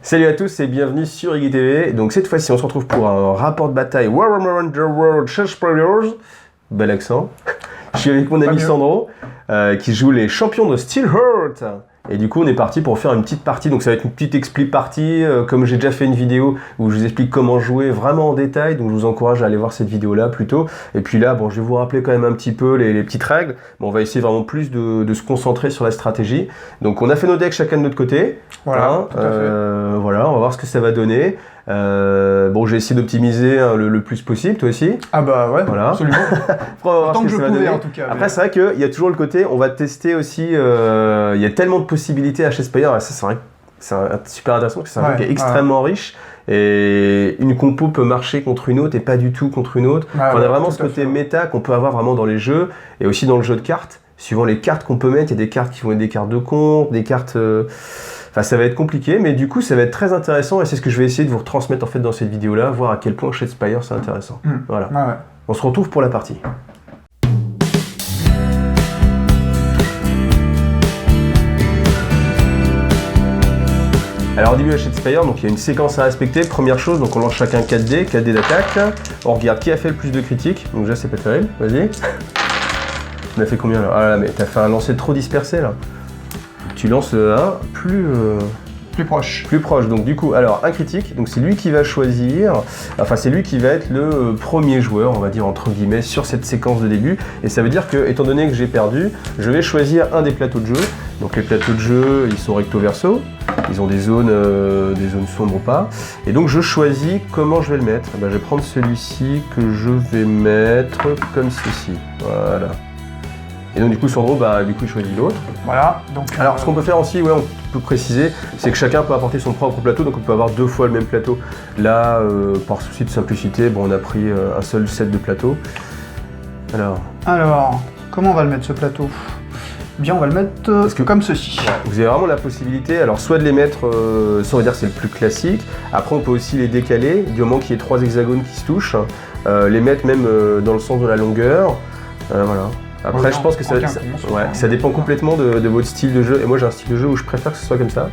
Salut à tous et bienvenue sur Iggy TV. Donc cette fois-ci on se retrouve pour un rapport de bataille Warhammer Underworld Shadesplayers. Bel accent. Je suis avec mon ami Sandro qui joue les champions de Steelheart. Et du coup on est parti pour faire une petite partie. Donc ça va être une petite expli partie comme j'ai déjà fait une vidéo où je vous explique comment jouer vraiment en détail. Donc je vous encourage à aller voir cette vidéo là plutôt. Et puis là bon je vais vous rappeler quand même un petit peu les petites règles. Bon, on va essayer vraiment plus de se concentrer sur la stratégie. Donc on a fait nos decks chacun de notre côté. Voilà, hein, tout à fait. Voilà, on va voir ce que ça va donner. Bon, j'ai essayé d'optimiser le plus possible, toi aussi. Ah bah ouais, voilà. absolument. Autant que je pouvais en tout cas. Après, c'est vrai qu'il y a toujours le côté, on va tester aussi, il y a tellement de possibilités à Shadesplayers, ça c'est vrai que c'est super intéressant, parce que c'est un jeu qui est extrêmement riche. Et une compo peut marcher contre une autre et pas du tout contre une autre. Enfin, on a vraiment ce côté méta qu'on peut avoir vraiment dans les jeux et aussi dans le jeu de cartes. Suivant les cartes qu'on peut mettre, il y a des cartes qui vont être des cartes de compte, des cartes... Enfin, ça va être compliqué, mais du coup, ça va être très intéressant et c'est ce que je vais essayer de vous retransmettre en fait dans cette vidéo-là, voir à quel point Shadesplayers c'est intéressant. Voilà. Ouais. On se retrouve pour la partie. Alors au début de Shadesplayers, donc il y a une séquence à respecter. Première chose, donc on lance chacun 4D d'attaque. On regarde qui a fait le plus de critiques. Donc déjà c'est pas terrible, vas-y. Tu m'as fait combien là? Ah là, mais t'as fait un lancer trop dispersé là. Tu lances un plus proche. Plus proche, donc du coup, alors un critique, donc c'est lui qui va choisir, enfin c'est lui qui va être le premier joueur, on va dire entre guillemets, sur cette séquence de début. Et ça veut dire que, étant donné que j'ai perdu, je vais choisir un des plateaux de jeu. Donc les plateaux de jeu, ils sont recto verso, ils ont des zones sombres ou pas. Et donc je choisis comment je vais le mettre. Ben, je vais prendre celui-ci que je vais mettre comme ceci, voilà. Et donc du coup Sandro, il choisit l'autre. Voilà. Donc, alors ce qu'on peut faire aussi, ouais, on peut préciser, c'est que chacun peut apporter son propre plateau, donc on peut avoir deux fois le même plateau. Là, par souci de simplicité, bon, on a pris un seul set de plateaux. Alors, comment on va le mettre ce plateau? Bien, on va le mettre comme ceci. Ouais, vous avez vraiment la possibilité, alors soit de les mettre, ça on va dire c'est le plus classique. Après on peut aussi les décaler, du moment qu'il y ait trois hexagones qui se touchent, les mettre même dans le sens de la longueur, voilà. Après, je pense que ça dépend complètement de votre style de jeu. Et moi, j'ai un style de jeu où je préfère que ce soit comme ça.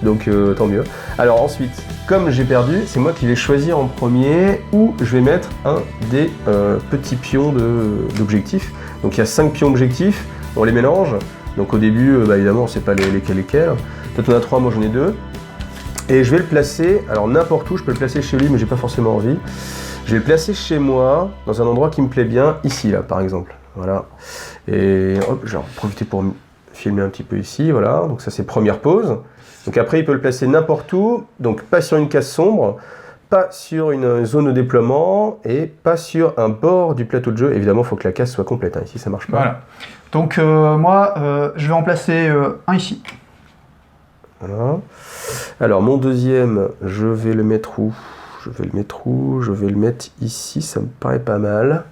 Donc, tant mieux. Alors ensuite, comme j'ai perdu, c'est moi qui vais choisir en premier où je vais mettre un des petits pions d'objectifs. Donc, il y a 5 pions objectifs. On les mélange. Donc, au début, évidemment, on ne sait pas lesquels. Toi, tu en as 3, moi, j'en ai 2. Et je vais le placer, alors n'importe où. Je peux le placer chez lui, mais j'ai pas forcément envie. Je vais le placer chez moi, dans un endroit qui me plaît bien, ici, là, par exemple. Voilà. Et hop, je vais en profiter pour filmer un petit peu ici, voilà. Donc ça, c'est première pause. Donc après, il peut le placer n'importe où. Donc pas sur une case sombre, pas sur une zone de déploiement et pas sur un bord du plateau de jeu. Évidemment, il faut que la case soit complète. Hein. Ici, ça marche pas. Voilà. Donc moi, je vais en placer un ici. Voilà. Alors, mon deuxième, je vais le mettre où? Je vais le mettre ici, ça me paraît pas mal.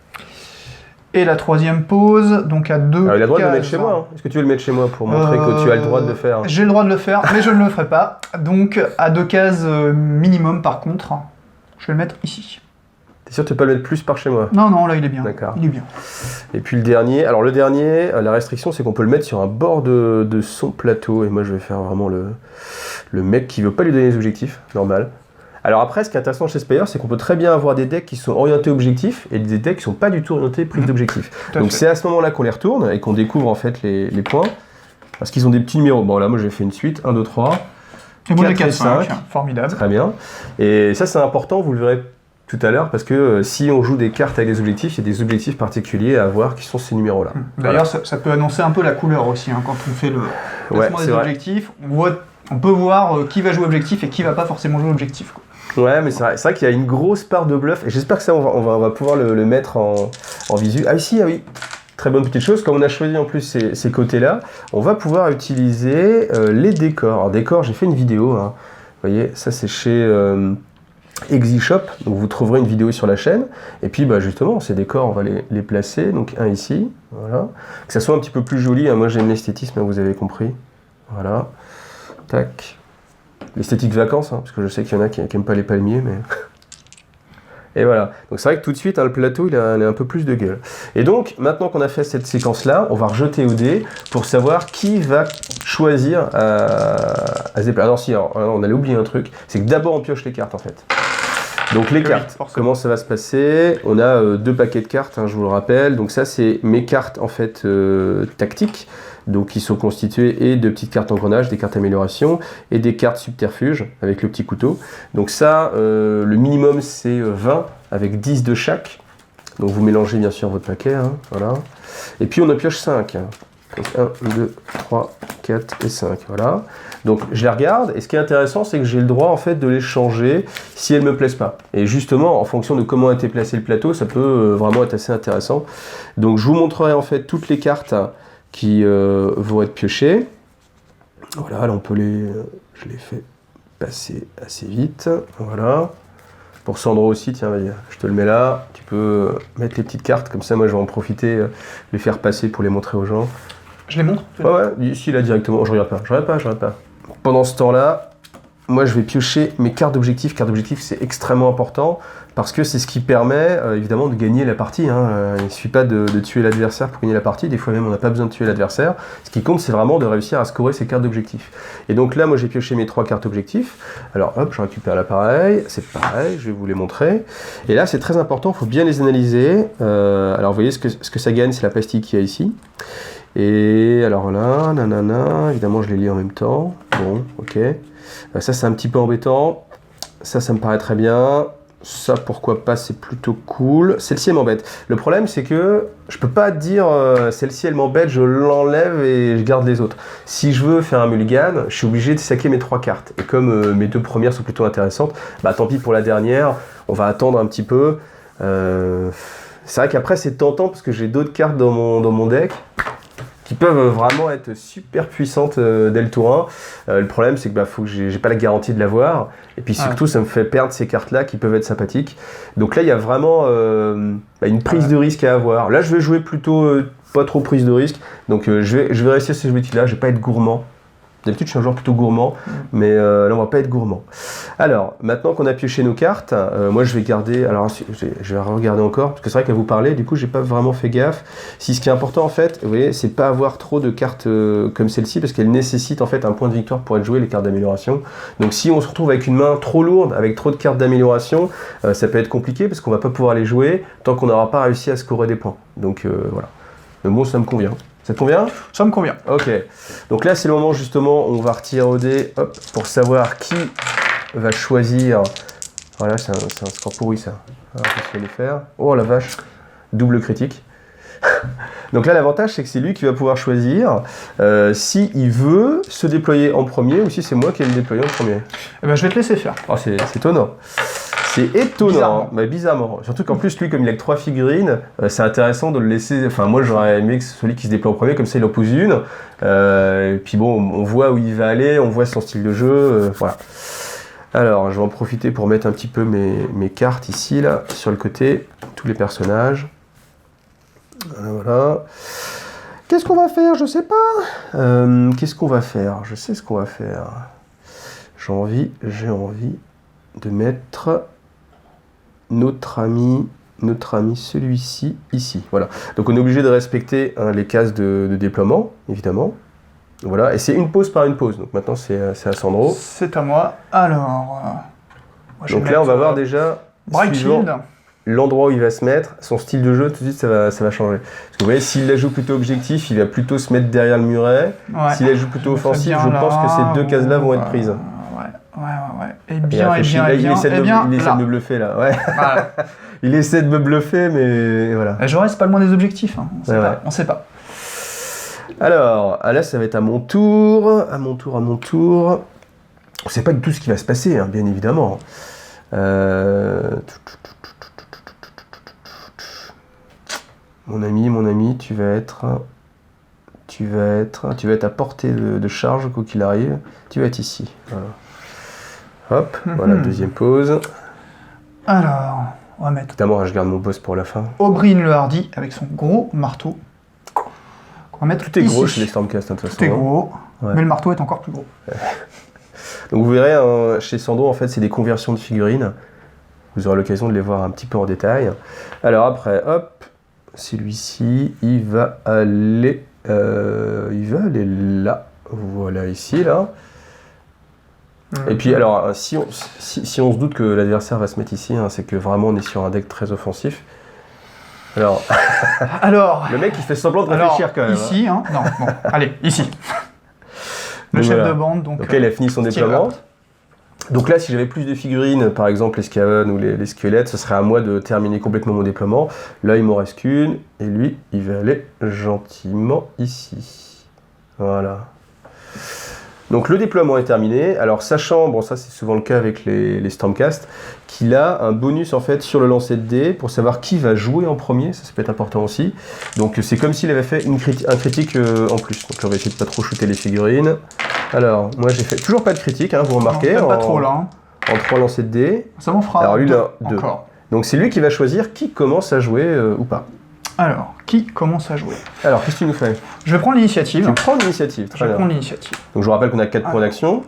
Et la troisième pause, donc à 2 alors, il a le droit de le mettre chez moi. Est-ce que tu veux le mettre chez moi pour montrer que tu as le droit de le faire? J'ai le droit de le faire, mais je ne le ferai pas. Donc à 2 cases minimum par contre, je vais le mettre ici. T'es sûr que tu peux pas le mettre plus par chez moi? Non, là il est bien. D'accord. Il est bien. Et puis le dernier, la restriction c'est qu'on peut le mettre sur un bord de son plateau. Et moi je vais faire vraiment le mec qui veut pas lui donner les objectifs, normal. Alors après, ce qui est intéressant chez Shadesplayers, c'est qu'on peut très bien avoir des decks qui sont orientés objectifs et des decks qui sont pas du tout orientés prise d'objectifs. Donc c'est à ce moment-là qu'on les retourne et qu'on découvre en fait les points. Parce qu'ils ont des petits numéros. Bon là, moi j'ai fait une suite, 1, 2, 3. Et moi j'ai 4, 5. Formidable. Très bien. Et ça c'est important, vous le verrez tout à l'heure, parce que si on joue des cartes avec des objectifs, il y a des objectifs particuliers à avoir qui sont ces numéros-là. D'ailleurs, ça peut annoncer un peu la couleur aussi, hein, quand on fait le placement des objectifs. On peut voir qui va jouer objectif et qui va pas forcément jouer objectif, quoi. Ouais, mais c'est vrai qu'il y a une grosse part de bluff, et j'espère que ça, on va pouvoir le mettre en visu. Ah oui, très bonne petite chose, comme on a choisi en plus ces côtés-là, on va pouvoir utiliser les décors. Alors décors, j'ai fait une vidéo, hein. Vous voyez, ça c'est chez Exy Shop, donc vous trouverez une vidéo sur la chaîne, et puis justement, ces décors, on va les placer, donc un ici, voilà, que ça soit un petit peu plus joli, hein. Moi j'aime l'esthétisme, hein, vous avez compris, voilà, tac. L'esthétique vacances, hein, parce que je sais qu'il y en a qui n'aiment pas les palmiers, mais... Et voilà. Donc c'est vrai que tout de suite, le plateau, il a un peu plus de gueule. Et donc, maintenant qu'on a fait cette séquence-là, on va rejeter au dé pour savoir qui va choisir à se déplacer. Alors si, on allait oublier un truc, c'est que d'abord on pioche les cartes en fait. Donc les cartes, comment ça va se passer? On a 2 paquets de cartes, je vous le rappelle. Donc ça, c'est mes cartes en fait tactiques. Donc qui sont constituées et de petites cartes engrenages, des cartes amélioration et des cartes subterfuge avec le petit couteau. Donc ça, le minimum c'est 20 avec 10 de chaque. Donc vous mélangez bien sûr votre paquet, voilà. Et puis on en pioche 5. Donc 1, 2, 3, 4 et 5, voilà. Donc je les regarde et ce qui est intéressant c'est que j'ai le droit en fait de les changer si elles ne me plaisent pas. Et justement en fonction de comment a été placé le plateau, ça peut vraiment être assez intéressant. Donc je vous montrerai en fait toutes les cartes qui vont être piochées. Voilà, là on peut je les fais passer assez vite, voilà. Pour Sandro aussi, tiens, vas-y, je te le mets là, tu peux mettre les petites cartes, comme ça moi je vais en profiter, les faire passer pour les montrer aux gens. Je les montre? Ouais, ici là directement, je regarde pas. Pendant ce temps-là, moi je vais piocher mes cartes d'objectif. Cartes d'objectif c'est extrêmement important, parce que c'est ce qui permet évidemment de gagner la partie. Il ne suffit pas de tuer l'adversaire pour gagner la partie, des fois même on n'a pas besoin de tuer l'adversaire. Ce qui compte c'est vraiment de réussir à scorer ces cartes d'objectif. Et donc là moi j'ai pioché mes 3 cartes objectifs. Alors hop, je récupère l'appareil, c'est pareil, je vais vous les montrer. Et là c'est très important, il faut bien les analyser. Alors vous voyez ce que ça gagne, c'est la pastille qu'il y a ici. Et alors là, nanana, évidemment je les lis en même temps. Bon, ok. Ça c'est un petit peu embêtant. Ça me paraît très bien. Ça, pourquoi pas, c'est plutôt cool. Celle-ci, elle m'embête. Le problème, c'est que je peux pas dire celle-ci, elle m'embête, je l'enlève et je garde les autres. Si je veux faire un mulligan, je suis obligé de saquer mes 3 cartes. Et comme mes 2 premières sont plutôt intéressantes, bah tant pis pour la dernière, on va attendre un petit peu. C'est vrai qu'après, c'est tentant parce que j'ai d'autres cartes dans mon deck qui peuvent vraiment être super puissantes dès le tour 1. Le problème, c'est que faut que j'ai pas la garantie de l'avoir. Et puis surtout, ça me fait perdre ces cartes-là qui peuvent être sympathiques. Donc là, il y a vraiment une prise de risque à avoir. Là, je vais jouer plutôt pas trop prise de risque. Donc je vais rester sur ces outils-là. Je vais pas être gourmand. D'habitude, je suis un joueur plutôt gourmand, mais là, on va pas être gourmand. Alors, maintenant qu'on a pioché nos cartes, moi, je vais garder... Alors, je vais regarder encore, parce que c'est vrai qu'à vous parler, du coup, j'ai pas vraiment fait gaffe. Si ce qui est important, en fait, vous voyez, c'est pas avoir trop de cartes comme celle-ci, parce qu'elle nécessite, en fait, un point de victoire pour être joué, les cartes d'amélioration. Donc, si on se retrouve avec une main trop lourde, avec trop de cartes d'amélioration, ça peut être compliqué, parce qu'on va pas pouvoir les jouer tant qu'on n'aura pas réussi à scorer des points. Donc, voilà. Mais bon, ça me convient. Ça te convient? Ça me convient. Ok. Donc là, c'est le moment justement où on va retirer au dé pour savoir qui va choisir. Voilà, c'est un score pourri ça. Alors, je vais le faire. Oh la vache. Double critique. Donc là, l'avantage, c'est que c'est lui qui va pouvoir choisir s'il veut se déployer en premier ou si c'est moi qui vais le déployer en premier. Eh ben, je vais te laisser faire. Oh, c'est étonnant. C'est étonnant, bizarrement. Surtout qu'en plus, lui, comme il a que 3 figurines, c'est intéressant de le laisser... Enfin, moi, j'aurais aimé que ce soit celui qui se déploie en premier, comme ça, il en pose une. Et puis bon, on voit où il va aller, on voit son style de jeu, voilà. Alors, je vais en profiter pour mettre un petit peu mes cartes ici, là, sur le côté, tous les personnages. Voilà. Qu'est-ce qu'on va faire? Je sais pas. Qu'est-ce qu'on va faire? Je sais ce qu'on va faire. J'ai envie de mettre... notre ami celui-ci, ici. Voilà. Donc on est obligé de respecter les cases de déploiement, évidemment. Voilà. Et c'est une pause par une pause. Donc maintenant c'est à Sandro. C'est à moi. Alors... donc là on va voir déjà l'endroit où il va se mettre, son style de jeu, tout de suite ça va changer. Parce que vous voyez, s'il la joue plutôt objectif, il va plutôt se mettre derrière le muret. Ouais. S'il la joue plutôt offensif, je pense que ces 2 cases-là vont être prises. Ouais. Et bien. Il essaie de me bluffer là. Ouais. Voilà. Il essaie de me bluffer, mais voilà. Je reste pas loin des objectifs. Hein. On sait pas. Alors, là, ça va être à mon tour. On ne sait pas du tout ce qui va se passer, hein, bien évidemment. Mon ami, tu vas être à portée de charge, quoi qu'il arrive. Tu vas être ici. Voilà. Hop, voilà, deuxième pause. Alors, on va mettre... Évidemment, je garde mon boss pour la fin. Oberyn le Hardy avec son gros marteau. On va mettre tout est gros chez les Stormcast, de toute façon. Tout est gros, mais le marteau est encore plus gros. Donc vous verrez, chez Sandro, en fait, c'est des conversions de figurines. Vous aurez l'occasion de les voir un petit peu en détail. Alors après, hop, celui-ci, il va aller là. Voilà, ici, là. Et puis, alors, si on se doute que l'adversaire va se mettre ici, hein, c'est que vraiment on est sur un deck très offensif. Alors, le mec, il fait semblant de réfléchir quand même. Ici, hein. Non, bon, allez, ici. Le chef de bande, donc. Ok, il a fini son déploiement. Donc là, si j'avais plus de figurines, par exemple les Skaven ou les squelettes, ce serait à moi de terminer complètement mon déploiement. Là, il m'en reste qu'une, et lui, il va aller gentiment ici. Voilà. Donc le déploiement est terminé. Alors sachant, bon ça c'est souvent le cas avec les Stormcast, qu'il a un bonus en fait sur le lancer de dés pour savoir qui va jouer en premier, ça peut être important aussi. Donc c'est comme s'il avait fait un critique en plus. Donc là on va essayer de pas trop shooter les figurines. Alors moi j'ai fait toujours pas de critique, hein, vous remarquez. Non, pas trop là. Hein. En 3 lancers de dés. Ça m'en fera. Alors lui là, 2. Encore. Donc c'est lui qui va choisir qui commence à jouer ou pas. Alors, qui commence à jouer? Alors, qu'est-ce que tu nous fais? Je vais prendre l'initiative. Tu prends l'initiative, très bien. Je prends l'initiative. Donc je vous rappelle qu'on a 4 points d'action.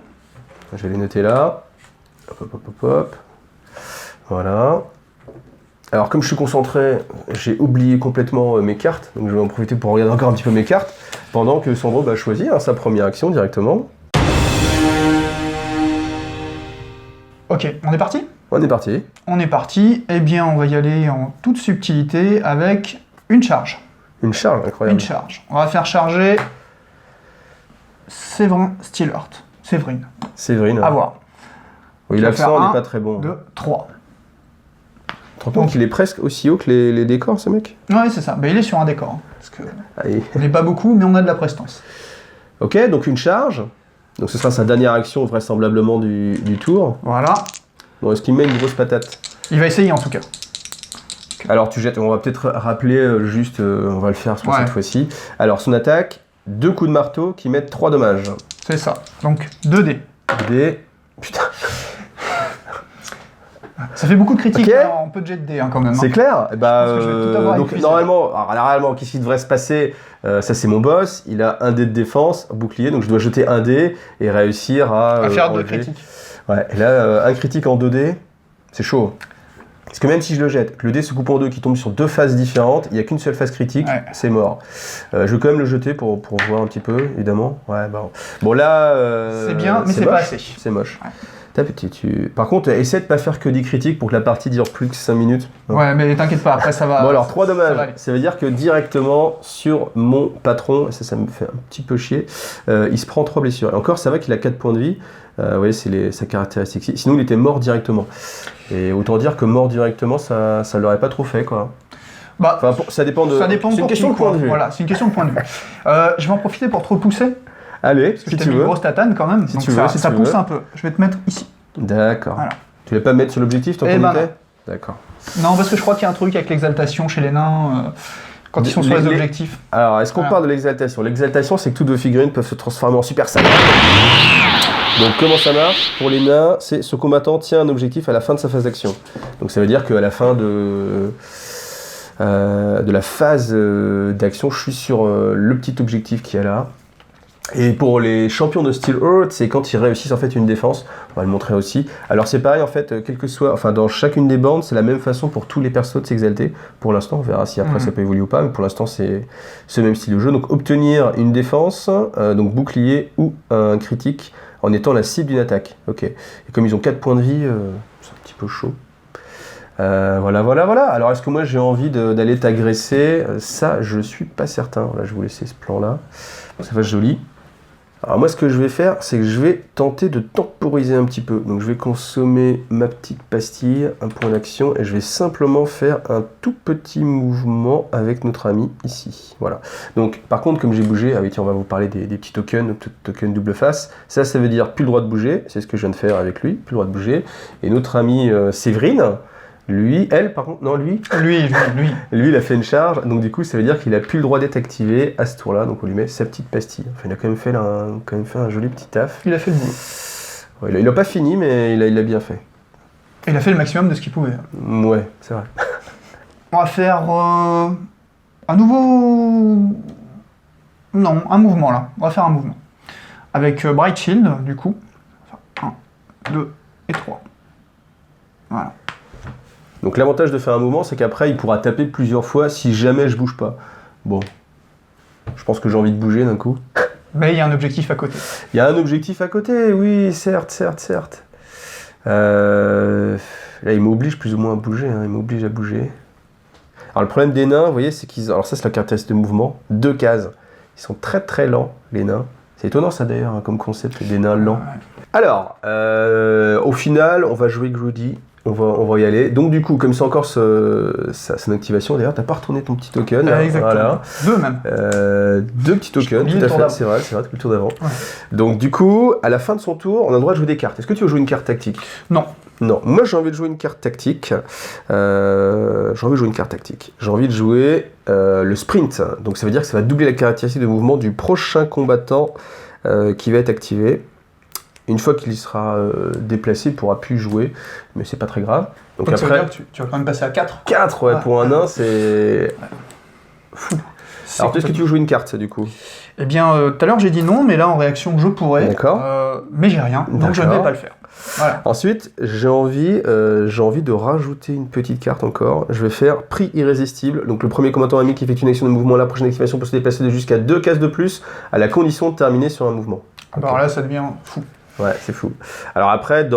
Je vais les noter là. Hop, hop, hop, hop, hop. Voilà. Alors comme je suis concentré, j'ai oublié complètement mes cartes. Donc je vais en profiter pour regarder encore un petit peu mes cartes. Pendant que Sandro va choisir sa première action directement. Ok, on est parti? On est parti. On est parti. Eh bien, on va y aller en toute subtilité avec une charge. Une charge, incroyable. Une charge. On va faire charger Séverin Steelheart. Séverine. Séverine. À voir. Oui, l'accent n'est pas très bon. 2, 3. Tu te rends compte qu'il est presque aussi haut que les décors, ce mec? Ouais, c'est ça. Ben, il est sur un décor. Hein, parce que allez. On n'est pas beaucoup, mais on a de la prestance. Ok, donc une charge. Donc ce sera sa dernière action vraisemblablement du tour. Voilà. Bon, est-ce qu'il met une grosse patate? Il va essayer en tout cas. Alors tu jettes, on va peut-être rappeler juste, on va le faire pour cette fois-ci. Alors son attaque, 2 coups de marteau qui mettent 3 dommages. C'est ça, donc 2 dés. 2 dés, putain. Ça fait beaucoup de critiques en peu de jet de dés hein, quand même. C'est clair. Donc épuisé. normalement, qu'est-ce qui devrait se passer? Ça c'est mon boss, il a un dé de défense, bouclier, donc je dois jeter un dé et réussir à faire 2 critiques. Ouais, et là, un critique en 2 dés, c'est chaud. Parce que même si je le jette, que le dé se coupe en 2 qui tombe sur 2 phases différentes, il n'y a qu'une seule phase critique, c'est mort. Je vais quand même le jeter pour voir un petit peu, évidemment. Ouais, bon là... c'est bien, mais c'est pas assez. C'est moche. Ouais. Par contre, essaie de pas faire que des critiques pour que la partie dure plus que 5 minutes. Non. Ouais, mais t'inquiète pas, après ça va... Bon alors, 3 dommages. Ça veut dire que directement sur mon patron, et ça me fait un petit peu chier, il se prend 3 blessures. Et encore, ça va qu'il a 4 points de vie. Vous voyez, c'est sa caractéristique. Sinon, il était mort directement. Et autant dire que mort directement, ça l'aurait pas trop fait, quoi. Bah, enfin, ça dépend de... Ça dépend c'est une question de point de vue. Voilà, c'est une question de point de vue. Je vais en profiter pour te repousser. Allez, parce que si tu veux. Une grosse tatane quand même, si donc tu veux, ça pousse un peu. Je vais te mettre ici. D'accord. Voilà. Tu ne vas pas me mettre sur l'objectif tant qu'on était? D'accord. Non, parce que je crois qu'il y a un truc avec l'exaltation chez les nains, quand ils sont sur les objectifs. Alors, est-ce qu'on parle de l'exaltation? L'exaltation, c'est que toutes vos figurines peuvent se transformer en Super Saiyan. Donc, comment ça marche? Pour les nains, c'est ce combattant tient un objectif à la fin de sa phase d'action. Donc, ça veut dire qu'à la fin de la phase d'action, je suis sur le petit objectif qu'il y a là. Et pour les champions de Steelheart, c'est quand ils réussissent en fait une défense. On va le montrer aussi. Alors c'est pareil en fait, quel que soit, enfin dans chacune des bandes, c'est la même façon pour tous les persos de s'exalter. Pour l'instant, on verra si après ça peut évoluer ou pas, mais pour l'instant c'est ce même style de jeu. Donc obtenir une défense, donc bouclier ou un critique en étant la cible d'une attaque. Ok. Et comme ils ont 4 points de vie, c'est un petit peu chaud. Voilà. Alors est-ce que moi j'ai envie d'aller t'agresser? Ça, je suis pas certain. Là, je vais vous laisser ce plan-là. Ça va joli. Alors moi ce que je vais faire, c'est que je vais tenter de temporiser un petit peu. Donc je vais consommer ma petite pastille, un point d'action, et je vais simplement faire un tout petit mouvement avec notre ami ici. Voilà. Donc par contre comme j'ai bougé, ah oui tiens on va vous parler des petits tokens, tokens double face. Ça veut dire plus le droit de bouger, c'est ce que je viens de faire avec lui, plus le droit de bouger. Et notre ami Séverine, lui, elle, par contre, non, lui, il a fait une charge, donc du coup, ça veut dire qu'il a plus le droit d'être activé à ce tour-là, donc on lui met sa petite pastille. Enfin, il a quand même fait un joli petit taf. Il a fait le boulot. Ouais, il a pas fini, mais il a bien fait. Il a fait le maximum de ce qu'il pouvait. Ouais, c'est vrai. On va faire un nouveau... Non, un mouvement là. On va faire un mouvement. Avec Bright Shield, du coup. 1, 2 et 3. Voilà. Donc l'avantage de faire un mouvement, c'est qu'après, il pourra taper plusieurs fois si jamais je bouge pas. Bon, je pense que j'ai envie de bouger d'un coup. Mais il y a un objectif à côté. Il y a un objectif à côté, oui, certes. Là, il m'oblige plus ou moins à bouger, il m'oblige à bouger. Alors le problème des nains, vous voyez, c'est qu'ils... Alors ça, c'est la caractéristique de mouvement. 2 cases. Ils sont très lents, les nains. C'est étonnant ça d'ailleurs, comme concept, des nains lents. Ouais. Alors, au final, on va jouer Groody. On va y aller. Donc du coup, comme c'est encore son activation, d'ailleurs, t'as pas retourné ton petit token. Exactement. Voilà. 2 même. 2 petits tokens, tout à fait. C'est vrai, t'as le tour d'avant. Ouais. Donc du coup, à la fin de son tour, on a le droit de jouer des cartes. Est-ce que tu veux jouer une carte tactique ? Non. Non, moi j'ai envie de jouer une carte tactique. J'ai envie de jouer le sprint. Donc ça veut dire que ça va doubler la caractéristique de mouvement du prochain combattant qui va être activé. Une fois qu'il sera déplacé, il ne pourra plus jouer, mais c'est pas très grave. Donc après, ça veut dire que tu vas quand même passer à 4. 4, ouais, pour un nain, c'est fou. Alors, est-ce que tu veux jouer une carte, du coup ? Eh bien, tout à l'heure j'ai dit non, mais là en réaction je pourrais. D'accord. Mais j'ai rien, donc je ne vais pas le faire. Voilà. Ensuite, j'ai envie de rajouter une petite carte encore. Je vais faire prix irrésistible. Donc le premier combattant ami qui effectue une action de mouvement, la prochaine activation peut se déplacer de jusqu'à 2 cases de plus, à la condition de terminer sur un mouvement. Okay. Alors là, ça devient fou. Ouais, c'est fou. Alors après,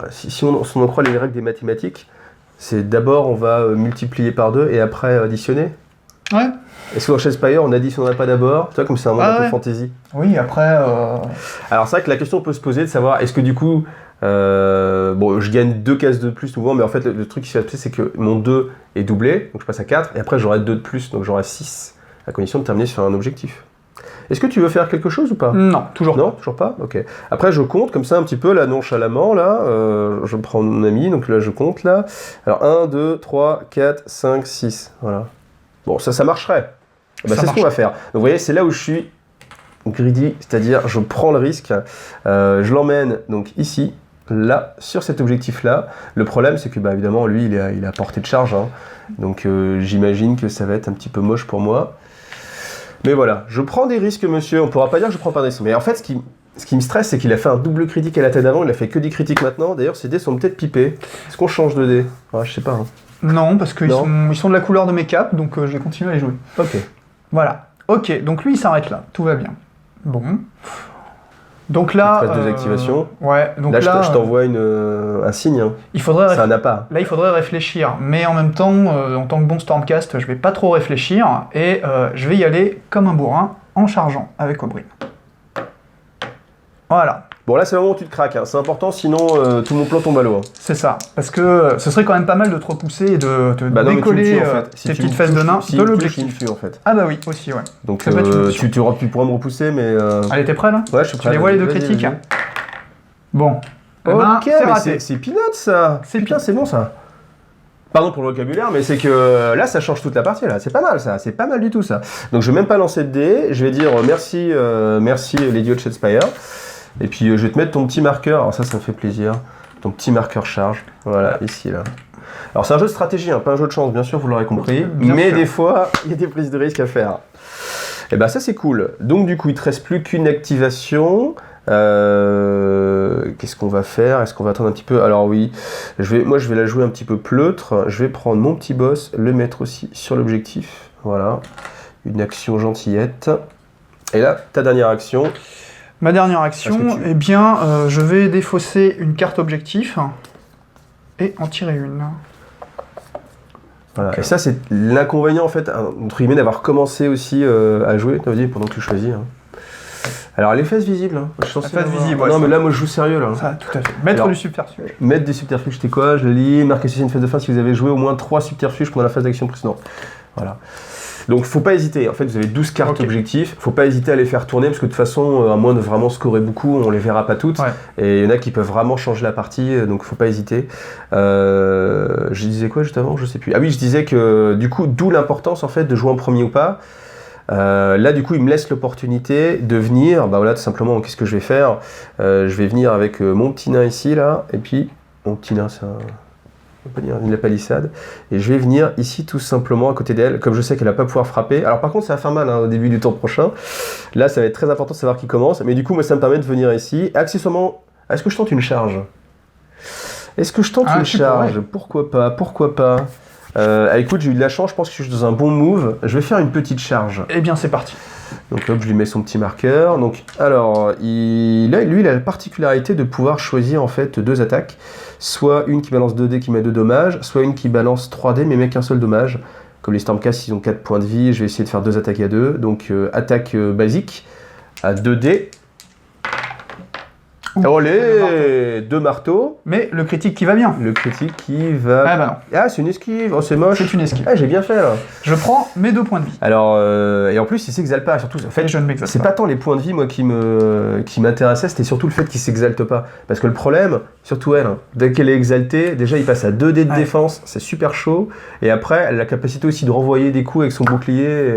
si on en croit les règles des mathématiques, c'est d'abord on va multiplier par 2 et après additionner. Ouais. Est-ce que dans Shadespire, on additionnera pas d'abord ? Tu vois, comme c'est un monde un peu fantasy. Oui, après... Alors c'est vrai que la question peut se poser de savoir, est-ce que du coup, je gagne 2 cases de plus souvent, mais en fait, le truc qui va se passer, c'est que mon 2 est doublé, donc je passe à 4, et après j'aurai 2 de plus, donc j'aurai 6, à condition de terminer sur un objectif. Est-ce que tu veux faire quelque chose ou pas ? Non, toujours pas. Non, toujours pas ? Ok. Après, je compte comme ça un petit peu, là, nonchalamment, là. Je prends mon ami, donc là, je compte, là. Alors, 1, 2, 3, 4, 5, 6. Voilà. Bon, ça marcherait. Bah, c'est ce qu'on va faire. Donc, vous voyez, c'est là où je suis greedy, c'est-à-dire, je prends le risque. Je l'emmène, donc, ici, là, sur cet objectif-là. Le problème, c'est que, bah, évidemment, lui, il est à portée de charge. Hein. Donc, j'imagine que ça va être un petit peu moche pour moi. Mais voilà, je prends des risques, monsieur. On pourra pas dire que je prends pas des risques. Mais en fait, ce qui me stresse, c'est qu'il a fait un double critique à la tête d'avant. Il a fait que des critiques maintenant. D'ailleurs, ces dés sont peut-être pipés. Est-ce qu'on change de dés ? Ouais, je sais pas. Hein. Non, parce qu'ils sont de la couleur de mes capes, donc je vais continuer à les jouer. Ok. Voilà. Ok, donc lui, il s'arrête là. Tout va bien. Bon. Donc là... Il te reste 2 activations. Ouais, donc là, je t'envoie un signe. Hein. C'est un appât. Là, il faudrait réfléchir. Mais en même temps, en tant que bon Stormcast, je vais pas trop réfléchir. Et je vais y aller comme un bourrin en chargeant avec Oberyn. Voilà. Bon, là, c'est le moment où tu te craques. Hein. C'est important, sinon tout mon plan tombe à l'eau. Hein. C'est ça. Parce que ce serait quand même pas mal de te repousser et de te décoller tes petites fesses de nain de l'objectif. En fait. Ah bah oui, aussi, ouais. Donc, tu pourras me repousser, mais... Allez, t'es prêt, là ? Ouais, je suis prêt. Tu les vois, les 2 critiques ? Bon. Ok, mais c'est peanut, ça. Putain, c'est bon, ça. Pardon pour le vocabulaire, mais c'est que là, ça change toute la partie, là. C'est pas mal, ça. C'est pas mal du tout, ça. Donc, je vais même pas lancer de dés. Je vais dire merci les dieux de Shadespire. Et puis, je vais te mettre ton petit marqueur. Alors ça me fait plaisir. Ton petit marqueur charge. Voilà, ici, là. Alors, c'est un jeu de stratégie, hein, pas un jeu de chance, bien sûr, vous l'aurez compris. Mais des fois, il y a des prises de risque à faire. Et ben, ça, c'est cool. Donc, du coup, il te reste plus qu'une activation. Qu'est-ce qu'on va faire ? Est-ce qu'on va attendre un petit peu ? Alors oui, moi je vais la jouer un petit peu pleutre. Je vais prendre mon petit boss, le mettre aussi sur l'objectif. Voilà, une action gentillette. Et là, ta dernière action. Ma dernière action, eh bien, je vais défausser une carte objectif et en tirer une. Voilà. Et ça, c'est l'inconvénient en fait, entre guillemets, d'avoir commencé aussi à jouer, pendant que tu choisis. Hein. Alors les fesses visibles, hein. Je suis censé fesses visibles, ouais, non mais là moi je joue sérieux là. Ça, tout à fait. Mettre du subterfuge. Mettre des subterfuges, c'était quoi ? Je le lis, marquer ceci une phase de fin si vous avez joué au moins 3 subterfuges pendant la phase d'action précédente. Voilà. Donc faut pas hésiter, en fait vous avez 12 cartes objectifs, faut pas hésiter à les faire tourner parce que de toute façon, à moins de vraiment scorer beaucoup, on les verra pas toutes. Ouais. Et il y en a qui peuvent vraiment changer la partie, donc faut pas hésiter. Je disais quoi juste avant ? Je sais plus. Ah oui, je disais que du coup, d'où l'importance en fait de jouer en premier ou pas. Là du coup il me laisse l'opportunité de venir, bah voilà tout simplement qu'est-ce que je vais faire, je vais venir avec mon petit nain ici là, et puis mon petit nain c'est on peut dire la palissade, et je vais venir ici tout simplement à côté d'elle, comme je sais qu'elle va pas pouvoir frapper, alors par contre ça va faire mal hein, au début du tour prochain, là ça va être très important de savoir qui commence, mais du coup moi ça me permet de venir ici, accessoirement, est-ce que je tente une charge ? Est-ce que je tente une charge? Pourquoi pas? Écoute, j'ai eu de la chance, je pense que je suis dans un bon move. Je vais faire une petite charge. Eh bien, c'est parti. Donc hop, je lui mets son petit marqueur. Donc, alors, il a la particularité de pouvoir choisir en fait 2 attaques. Soit une qui balance 2D qui met 2 dommages, soit une qui balance 3D mais met qu'un seul dommage. Comme les Stormcast, ils ont 4 points de vie, je vais essayer de faire 2 attaques à 2. Donc, attaque basique à 2D. Olé, 2 marteaux. Mais le critique qui va bien. Le critique qui va... Ah bah non. Ah, c'est une esquive. Oh, c'est moche. C'est une esquive. Ah, j'ai bien fait, là. Je prends mes 2 points de vie. Alors, et en plus, il s'exalte pas. Surtout, en fait, c'est pas tant les points de vie, moi, qui m'intéressait, c'était surtout le fait qu'il s'exalte pas. Parce que le problème, surtout elle, dès qu'elle est exaltée, déjà, il passe à 2 dés de défense, c'est super chaud. Et après, elle a la capacité aussi de renvoyer des coups avec son bouclier.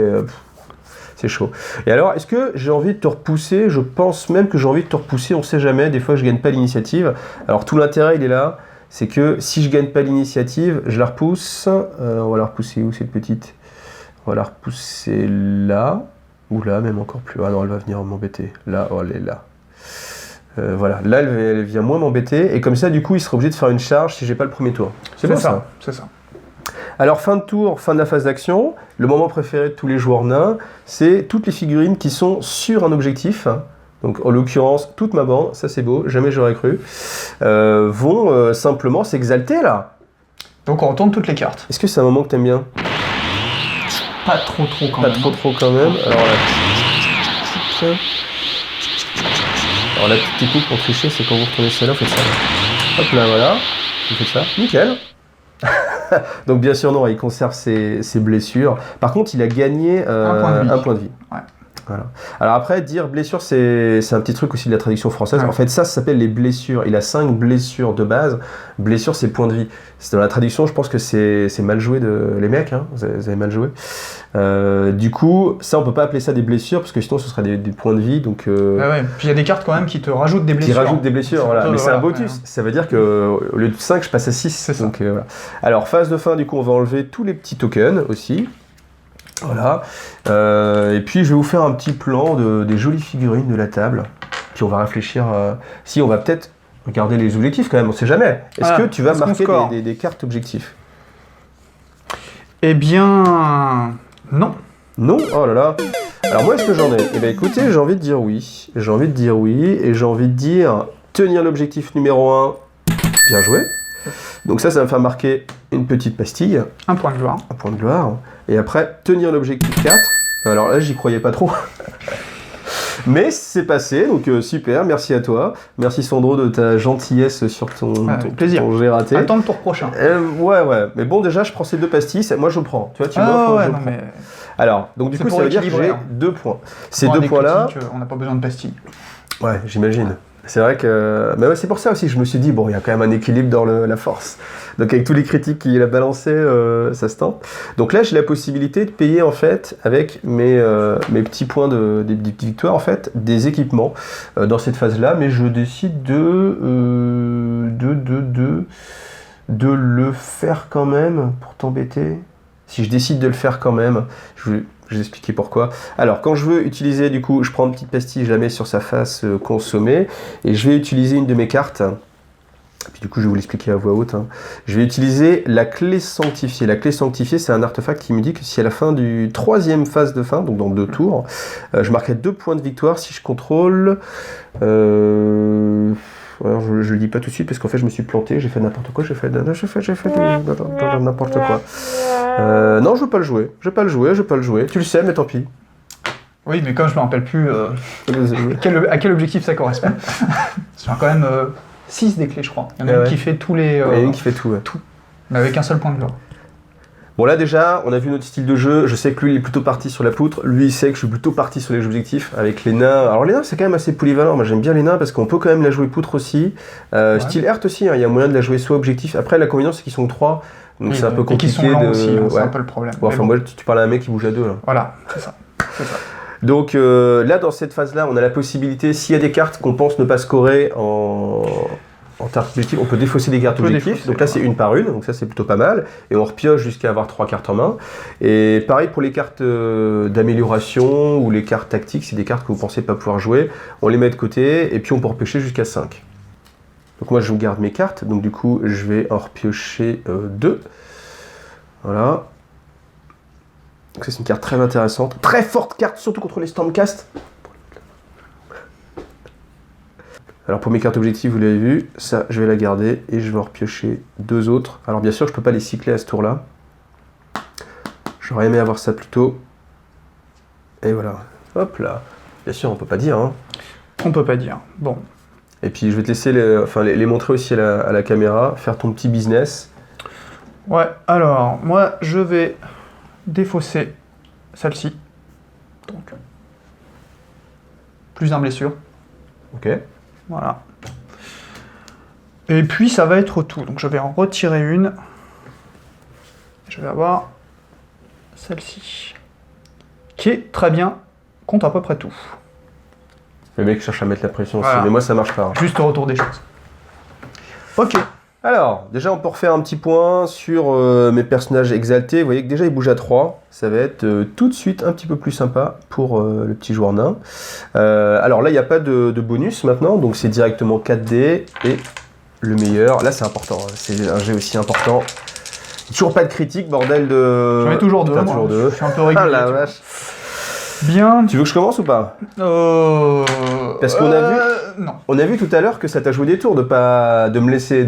C'est chaud. Et alors, est-ce que j'ai envie de te repousser? Je pense même que j'ai envie de te repousser, on sait jamais, des fois je gagne pas l'initiative. Alors tout l'intérêt il est là, c'est que si je gagne pas l'initiative, je la repousse. On va la repousser où cette petite? On va la repousser là, ou là même encore plus. Ah non, elle va venir m'embêter. Là, oh elle est là. Voilà, là elle vient moins m'embêter, et comme ça du coup il sera obligé de faire une charge si j'ai pas le premier tour. C'est bon ça. C'est ça. Alors fin de tour, fin de la phase d'action, le moment préféré de tous les joueurs nains, c'est toutes les figurines qui sont sur un objectif, donc en l'occurrence toute ma bande, ça c'est beau, jamais j'aurais cru, vont simplement s'exalter là. Donc on retourne toutes les cartes. Est-ce que c'est un moment que t'aimes bien? Pas trop quand même. Pas trop quand même. Alors la petite technique pour tricher, c'est quand vous retournez celle-là, vous faites ça. Hop là, voilà, vous faites ça, nickel. Donc bien sûr non, il conserve ses blessures. Par contre, il a gagné un point de vie. Ouais. Voilà. Alors après, dire blessure, c'est un petit truc aussi de la traduction française. Ouais. En fait, ça s'appelle les blessures. Il a 5 blessures de base. Blessure, c'est point de vie. C'est dans la traduction, je pense que c'est mal joué les mecs. Hein, vous avez mal joué. Du coup, ça, on peut pas appeler ça des blessures parce que sinon, ce serait des points de vie. Donc, ouais. Puis il y a des cartes quand même qui te rajoutent des blessures. Qui rajoutent des blessures, voilà. Mais c'est un bonus. Ouais. Ça veut dire que au lieu de 5, je passe à 6. C'est ça. Donc, voilà. Alors, phase de fin, du coup, on va enlever tous les petits tokens aussi. Voilà. Et puis je vais vous faire un petit plan des jolies figurines de la table. Puis on va réfléchir. Si on va peut-être regarder les objectifs quand même, on sait jamais. Est-ce que tu vas marquer des cartes objectifs? Eh bien, non. Non? Oh là là. Alors moi, est-ce que j'en ai? Eh bien écoutez, j'ai envie de dire oui. Et j'ai envie de dire tenir l'objectif numéro 1. Bien joué. Donc ça va me faire marquer une petite pastille. Un point de gloire. Un point de gloire. Et après, tenir l'objectif 4. Alors là, j'y croyais pas trop. Mais c'est passé, donc super, merci à toi. Merci Sandro de ta gentillesse sur ton G raté. Attends le tour prochain. Ouais. Mais bon, déjà, je prends ces 2 pastilles. Moi, je prends. Tu vois, tu m'offres, je prends. Mais... Alors, donc du coup, ça veut dire que j'ai 2 points. Ces 2 points-là... On n'a pas besoin de pastilles. Ouais, j'imagine. Ouais. C'est vrai que... Mais ouais, c'est pour ça aussi, je me suis dit, bon, il y a quand même un équilibre dans la force. Donc avec tous les critiques qu'il a balancés, ça se tente. Donc là, j'ai la possibilité de payer, en fait, avec mes petits points des petites victoires, en fait, des équipements dans cette phase-là. Mais je décide de le faire quand même, pour t'embêter. Si je décide de le faire quand même, je vais vous expliquer pourquoi. Alors, quand je veux utiliser, du coup, je prends une petite pastille, je la mets sur sa face consommée, et je vais utiliser une de mes cartes. Puis du coup, je vais vous l'expliquer à voix haute. Je vais utiliser la clé sanctifiée. La clé sanctifiée, c'est un artefact qui me dit que si à la fin du 3e phase de fin, donc dans 2 tours, je marquerai 2 points de victoire si je contrôle... Alors, je le dis pas tout de suite parce qu'en fait je me suis planté, j'ai fait n'importe quoi, j'ai fait n'importe quoi. Non, je veux pas le jouer, tu le sais, mais tant pis. Oui, mais comme je me rappelle plus à quel objectif ça correspond. C'est quand même 6 des clés, je crois. Il y en a une qui fait tous les... Il y en a une qui fait tout, mais avec un seul point de gloire. Bon là déjà, on a vu notre style de jeu, je sais que lui il est plutôt parti sur la poutre, lui il sait que je suis plutôt parti sur les objectifs avec les nains. Alors les nains c'est quand même assez polyvalent, moi j'aime bien les nains parce qu'on peut quand même la jouer poutre aussi. Style Earth aussi, il y a moyen de la jouer soit objectif, après la convenience c'est qu'ils sont 3, donc c'est un peu compliqué. Et qu'ils sont lents aussi, c'est un peu le problème. Ouais, enfin moi tu parles à un mec qui bouge à 2 là. Voilà, c'est ça. Donc là dans cette phase là, on a la possibilité, s'il y a des cartes qu'on pense ne pas scorer en cartes objectives, on peut défausser des cartes objectives, donc là c'est une par une, donc ça c'est plutôt pas mal, et on repioche jusqu'à avoir 3 cartes en main. Et pareil pour les cartes d'amélioration ou les cartes tactiques, c'est des cartes que vous pensez pas pouvoir jouer, on les met de côté, et puis on peut repêcher jusqu'à 5. Donc moi, je vous garde mes cartes. Donc du coup, je vais en repiocher 2. Voilà. Donc ça, c'est une carte très intéressante. Très forte carte, surtout contre les Stormcast. Alors pour mes cartes objectives, vous l'avez vu, ça, je vais la garder et je vais en repiocher 2 autres. Alors bien sûr, je peux pas les cycler à ce tour-là. J'aurais aimé avoir ça plus tôt. Et voilà. Hop là. Bien sûr, on peut pas dire. Hein. On peut pas dire. Bon. Et puis je vais te laisser les montrer aussi à la caméra, faire ton petit business. Ouais, alors, moi, je vais défausser celle-ci. Donc, plus un blessure. Ok. Voilà. Et puis, ça va être tout. Donc, je vais en retirer une. Je vais avoir celle-ci. Qui est très bien, compte à peu près tout. Le mec cherche à mettre la pression voilà. aussi, mais moi ça marche pas. Juste au retour des choses. Ok. Alors, déjà on peut refaire un petit point sur mes personnages exaltés. Vous voyez que déjà ils bougent à 3. Ça va être tout de suite un petit peu plus sympa pour le petit joueur nain. Alors là, il n'y a pas de bonus maintenant, donc c'est directement 4D. Et le meilleur, là c'est important, hein. C'est un jet aussi important. Toujours pas de critique, bordel de... J'en ai toujours 2, moi. Toujours 2. Je suis un peu régulier. Ah la vache. Bien. Tu veux que je commence ou pas? Parce qu'on a vu, non. On a vu tout à l'heure que ça t'a joué des tours de pas me laisser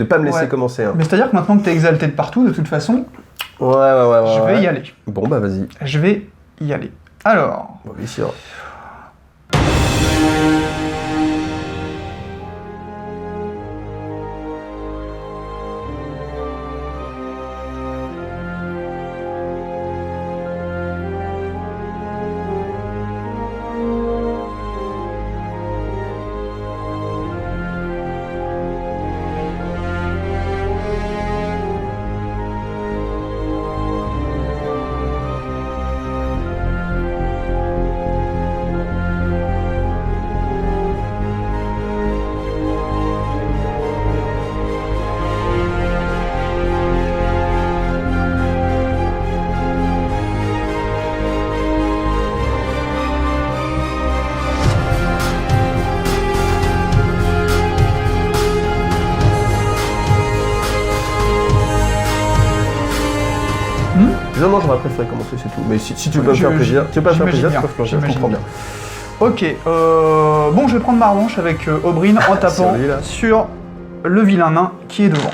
commencer. Hein. Mais c'est-à-dire que maintenant que t'es exalté de partout, de toute façon, ouais, je vais y aller. Bon bah vas-y. Je vais y aller. Alors. Bon, bien sûr. Non, j'aurais préféré commencer, c'est tout. Mais si tu veux pas me faire plaisir, tu peux je comprends bien. Ok, bon, je vais prendre ma revanche avec Oberyn en tapant sur le vilain nain qui est devant.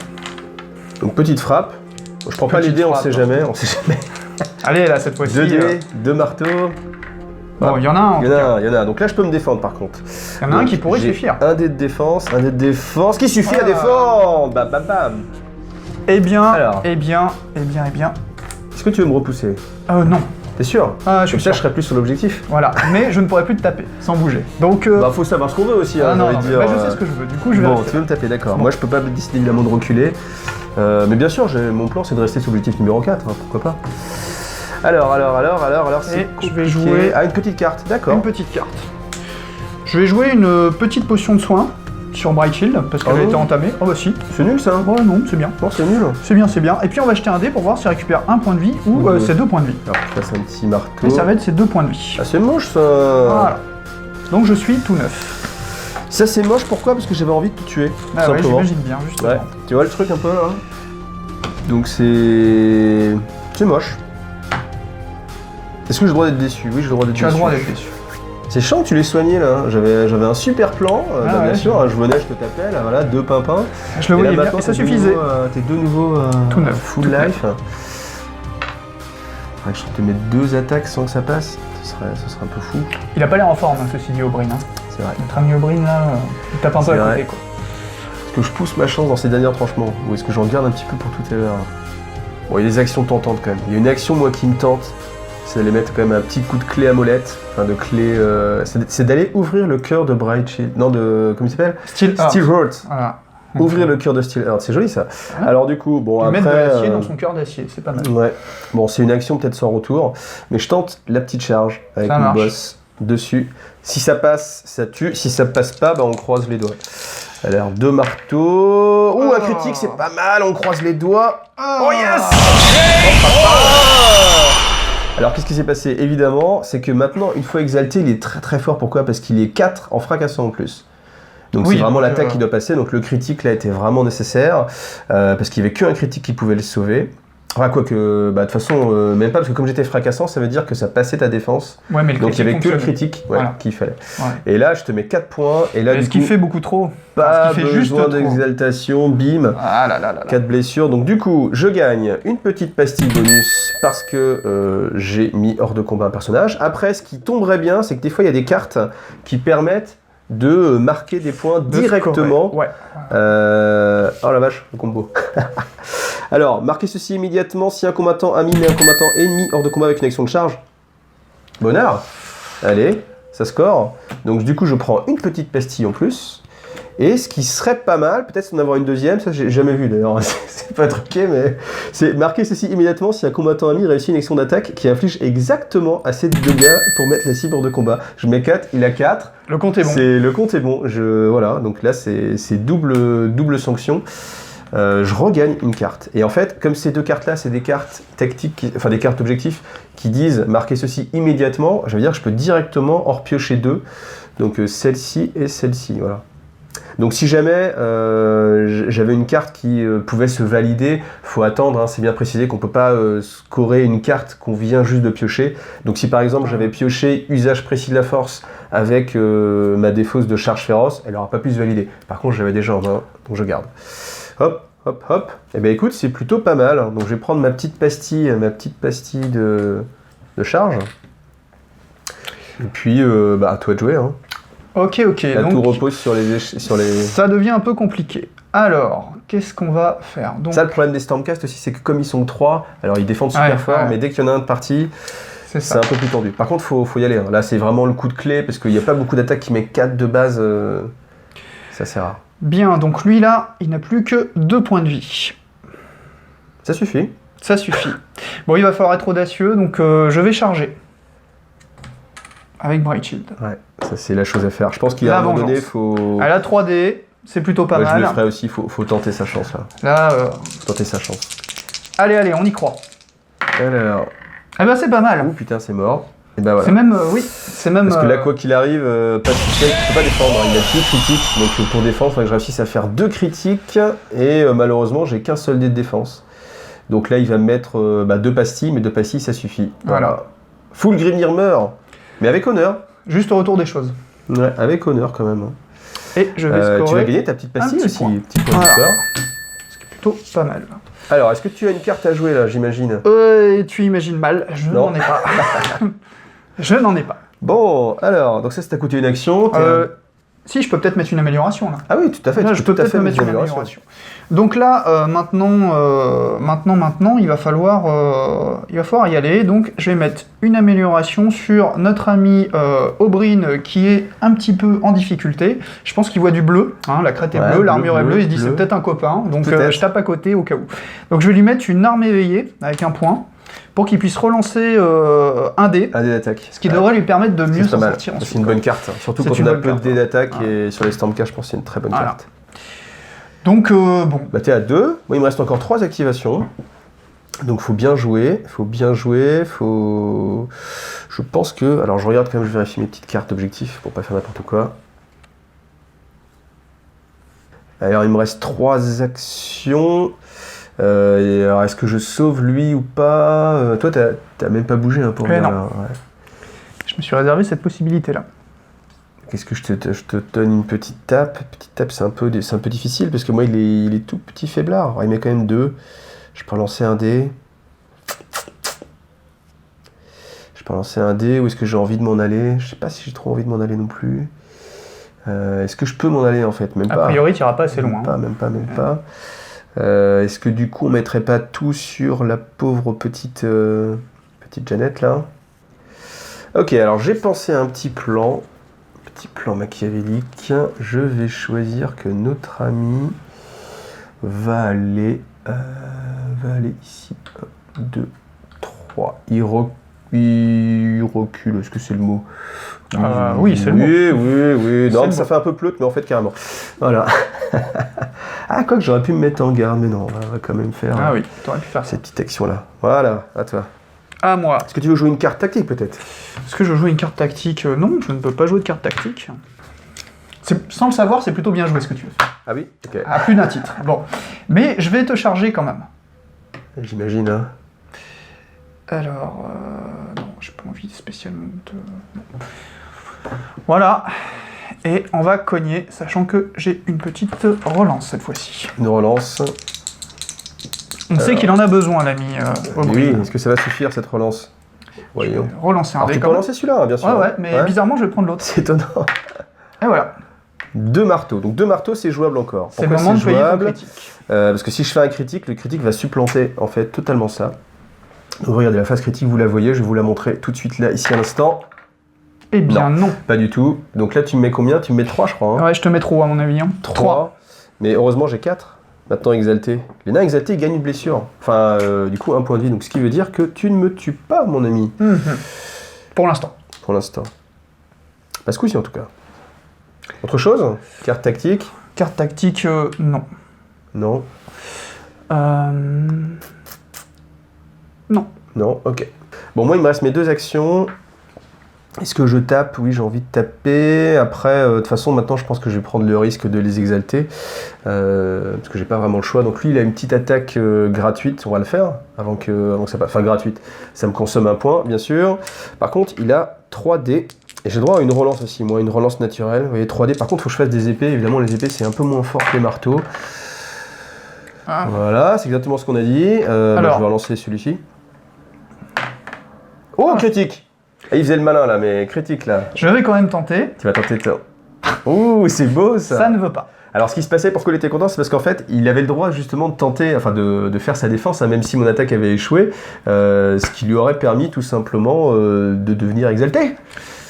Donc petite frappe. Je prends pas les dés, on sait jamais. Allez, là, cette fois-ci. 2 dés, 2 marteaux. Bon, il y en a un. Il y en a. Donc là, je peux me défendre par contre. Il y en a un qui pourrait suffire. Un dé de défense, qui suffit à défendre. Bam, bam, bam. Eh bien, alors. eh bien. Est-ce que tu veux me repousser? Non. T'es sûr? Ah, je suis sûr. Je serai plus sur l'objectif. Voilà, mais je ne pourrai plus te taper sans bouger. Donc. Bah, faut savoir ce qu'on veut aussi. Ah, non, je sais ce que je veux. Du coup, je vais. Bon, tu veux me taper, d'accord. Bon. Moi, je peux pas décider évidemment de reculer. Mais bien sûr, mon plan, c'est de rester sur l'objectif numéro 4. Hein, pourquoi pas? Alors, c'est je vais jouer. Ah, une petite carte, d'accord. Une petite carte. Je vais jouer une petite potion de soin sur Bright Shield, parce qu'elle a été entamée. Oh bah si. C'est nul ça. Ouais, non, c'est bien. Non, c'est nul. C'est bien, c'est bien. Et puis on va jeter un dé pour voir s'il récupère un point de vie ou ses 2 points de vie. Alors, je passe un petit marteau. Et ça va être ses 2 points de vie. Ah, c'est moche ça. Voilà. Donc je suis tout neuf. Ça c'est moche, pourquoi? Parce que j'avais envie de te tuer. Ah ouais, j'imagine bien, justement. Ouais. Tu vois le truc un peu là? Donc c'est moche. Est-ce que j'ai le droit d'être déçu? Oui, j'ai le droit d'être déçu. Tu as le droit d'être déçu. C'est chiant que tu l'aies soigné là. J'avais un super plan. Bien sûr, je venais, je te tapais, là, voilà, 2 pimpins. Je le voyais bien, et ça suffisait. T'es de nouveau tout neuf, full life. Je te mettre 2 attaques sans que ça passe. Ce serait un peu fou. Il a pas l'air en forme, ceci dit, Oberyn. C'est vrai. Notre ami Oberyn là, il tape un peu à côté quoi. Est-ce que je pousse ma chance dans ces derniers tranchements? Ou est-ce que j'en garde un petit peu pour tout à l'heure? Bon, il y a des actions tentantes quand même. Il y a une action, moi, qui me tente. C'est d'aller mettre quand même un petit coup de clé à molette. Enfin, de clé... c'est d'aller ouvrir le cœur de Bright Shield. Non, de... Comment il s'appelle? Steelheart. Voilà. Ouvrir le cœur de Steelheart. C'est joli, ça. Ouais. Alors, du coup, bon, après... mettre de l'acier dans son cœur d'acier. C'est pas mal. Ouais. Bon, c'est une action peut-être sans retour. Mais je tente la petite charge avec une bosse dessus. Si ça passe, ça tue. Si ça passe pas, bah, on croise les doigts. Alors, 2 marteaux. Ouh, un critique, c'est pas mal. On croise les doigts. Oh yes! Alors, qu'est-ce qui s'est passé? Évidemment, c'est que maintenant, une fois exalté, il est très très fort. Pourquoi? Parce qu'il est 4 en fracassant en plus. Donc Oui, c'est vraiment donc, l'attaque qui doit passer, donc le critique là était vraiment nécessaire, parce qu'il n'y avait qu'un critique qui pouvait le sauver. Enfin, quoique, bah, de toute façon, même pas, parce que comme j'étais fracassant, ça veut dire que ça passait ta défense. Ouais, mais le Donc il n'y avait que le fonctionnait. critique Voilà. qu'il fallait. Ouais. Et là, je te mets 4 points, et là, Est-ce du qu'il coup, fait beaucoup trop? pas Est-ce qu'il fait juste besoin trop d'exaltation, bim. Ah là là là là. 4 blessures, donc du coup, je gagne une petite pastille bonus parce que j'ai mis hors de combat un personnage. Après, ce qui tomberait bien, c'est que des fois, il y a des cartes qui permettent de marquer des points De directement. scorer. Ouais. Oh la vache, le combo. Alors, marquez ceci immédiatement si un combattant ami met un combattant ennemi hors de combat avec une action de charge. Bonheur. Allez, ça score. Donc du coup, je prends une petite pastille en plus. Et ce qui serait pas mal, peut-être c'est d'en avoir une deuxième, ça j'ai jamais vu d'ailleurs, c'est pas truqué, mais c'est marquer ceci immédiatement si un combattant ami réussit une action d'attaque qui inflige exactement assez de dégâts pour mettre la cible hors de combat. Je mets 4, il a 4. Le compte est bon. Le compte est bon, voilà, donc là c'est double sanction. Je regagne une carte. Et en fait, comme ces deux cartes-là, c'est des cartes tactiques, enfin des cartes objectifs qui disent marquer ceci immédiatement, je veux dire, je peux directement en repiocher 2. Donc celle-ci et celle-ci, voilà. Donc si jamais j'avais une carte qui pouvait se valider, faut attendre, hein, c'est bien précisé qu'on peut pas scorer une carte qu'on vient juste de piocher. Donc si par exemple j'avais pioché usage précis de la force avec ma défausse de charge féroce, elle n'aura pas pu se valider. Par contre j'avais déjà en main, donc je garde. Hop, hop, hop. Et bien écoute, c'est plutôt pas mal. Donc je vais prendre ma petite pastille de charge. Et puis à toi de jouer. Hein. Ok. Là, Donc, tout repose sur les... ça devient un peu compliqué. Alors, qu'est-ce qu'on va faire? Donc, ça, le problème des Stormcast aussi, c'est que comme ils sont 3, alors ils défendent super fort, mais dès qu'il y en a un de parti, c'est un peu plus tendu. Par contre, faut y aller. Hein. Là, c'est vraiment le coup de clé, parce qu'il n'y a pas beaucoup d'attaques qui met 4 de base. Ça, c'est rare. Bien, donc lui, là, il n'a plus que 2 points de vie. Ça suffit. Ça suffit. Bon, il va falloir être audacieux, donc je vais charger. Avec Bright Shield. Ouais, ça c'est la chose à faire. Je pense qu'il y a un moment donné, faut... Elle a 3D, c'est plutôt pas mal. Je le ferai aussi, faut tenter sa chance là. Faut tenter sa chance. Allez, on y croit. Alors... Eh ben c'est pas mal. Oh putain, c'est mort. Et ben voilà. C'est même, oui, c'est même... Parce que là, quoi qu'il arrive, pas de succès, je peux pas défendre. Hein. Il a 2 critiques, donc pour défendre, il faudrait que je réussisse à faire 2 critiques, et malheureusement, j'ai qu'un seul dé de défense. Donc là, il va me mettre 2 pastilles, mais 2 pastilles, ça suffit. Voilà. Full Grimnir meurt, mais avec honneur. Juste au retour des choses. Ouais, avec honneur quand même. Et je vais scorer... Tu vas gagner ta petite pastille aussi, petit point de voilà. score. Ce qui est plutôt pas mal. Alors, est-ce que tu as une carte à jouer là, j'imagine? Tu imagines mal, je n'en ai pas. Je n'en ai pas. Bon, alors, donc ça t'a coûté une action. Si, je peux peut-être mettre une amélioration là. Ah oui, tout à fait. Là, je peux peut-être mettre une amélioration. Donc là, maintenant, il va falloir y aller. Donc, je vais mettre une amélioration sur notre ami Oberyn qui est un petit peu en difficulté. Je pense qu'il voit du bleu. Hein, la crête est bleue, l'armure est bleue. Il se dit c'est peut-être un copain. Donc, je tape à côté au cas où. Donc, je vais lui mettre une arme éveillée avec un point pour qu'il puisse relancer un dé. Un dé d'attaque. Ce qui devrait lui permettre de mieux s'en sortir. C'est une bonne carte. Surtout quand on a peu de dés d'attaque et sur les Stormcast, je pense que c'est une très bonne carte. Donc, bon. Bah, t'es à 2. Moi, il me reste encore 3 activations. Donc, faut bien jouer. Je pense que... Alors, je regarde quand même, je vérifie mes petites cartes d'objectifs pour pas faire n'importe quoi. Alors, il me reste 3 actions. Alors, est-ce que je sauve lui ou pas? Toi, t'as même pas bougé hein, pour non. Ouais. Je me suis réservé cette possibilité-là. Qu'est-ce que je te donne une petite tape? Petite tape, c'est un peu difficile parce que moi, il est tout petit faiblard. Alors, il met quand même 2. Je peux lancer un dé. Ou est-ce que j'ai envie de m'en aller? Je sais pas si j'ai trop envie de m'en aller non plus. Est-ce que je peux m'en aller en fait? Même pas. A priori, tu n'iras pas assez loin. Même pas. Est-ce que du coup, on mettrait pas tout sur la pauvre petite Jeannette là? Ok, alors j'ai pensé à un petit plan machiavélique. Je vais choisir que notre ami va aller ici. 1, 2, 3. Il recule, est-ce que c'est le mot? Oui, c'est le mot. Oui. Non, mais ça fait un peu pleutre, mais en fait, carrément. Voilà. Ah, quoi que j'aurais pu me mettre en garde, mais non, on va quand même faire oui, t'aurais pu faire cette petite action-là. Voilà, à toi. À moi. Est-ce que tu veux jouer une carte tactique, peut-être? Est-ce que je joue une carte tactique? Non, je ne peux pas jouer de carte tactique. Sans le savoir, c'est plutôt bien joué ce que tu as fait. Ah oui? Ok. À plus d'un titre. Bon. Mais je vais te charger quand même. J'imagine, hein. Alors, non, j'ai pas envie spécialement de... non. Voilà. Et on va cogner, sachant que j'ai une petite relance cette fois-ci. Une relance. On sait qu'il en a besoin, l'ami Aubry. Oui, est-ce que ça va suffire cette relance? Je vais relancer un Alors dé. tu peux quand même. relancer celui-là, hein, bien sûr. Ouais, mais bizarrement, je vais prendre l'autre. C'est étonnant. Et voilà. 2 marteaux. Donc 2 marteaux, c'est jouable encore. C'est le Pourquoi moment de payer ton jouable? critique. Parce que si je fais un critique, le critique va supplanter en fait totalement ça. Donc regardez la phase critique, vous la voyez, je vais vous la montrer tout de suite là, ici à l'instant. Eh bien non. Pas du tout. Donc là tu me mets combien? Tu me mets 3 je crois. Hein. Ouais, je te mets trop à mon avis. Hein. 3. Mais heureusement j'ai 4. Maintenant exalté. Les nains exaltés gagnent une blessure. Enfin du coup 1 point de vie. Donc ce qui veut dire que tu ne me tues pas mon ami. Pour l'instant. Pour l'instant. Pas ce coup-ci en tout cas. Autre chose? Carte tactique? Carte tactique, non. Non. Non. Non, ok. Bon, moi, il me reste mes 2 actions. Est-ce que je tape? Oui, j'ai envie de taper. Après, de toute façon, maintenant, je pense que je vais prendre le risque de les exalter. Parce que j'ai pas vraiment le choix. Donc lui, il a une petite attaque gratuite. On va le faire avant que ça passe. Enfin, gratuite. Ça me consomme 1 point, bien sûr. Par contre, il a 3 dés. Et j'ai droit à une relance aussi, moi, une relance naturelle. Vous voyez, 3 dés. Par contre, il faut que je fasse des épées. Évidemment, les épées, c'est un peu moins fort que les marteaux. Ah. Voilà, c'est exactement ce qu'on a dit. Alors, je vais relancer celui-ci. Oh, critique! Et il faisait le malin là, mais critique là. Je vais quand même tenter. Tu vas tenter de... Ouh, c'est beau ça! Ça ne veut pas. Alors ce qui se passait, pourquoi il était content, c'est parce qu'en fait, il avait le droit justement de tenter, enfin de faire sa défense, hein, même si mon attaque avait échoué, ce qui lui aurait permis tout simplement de devenir exalté.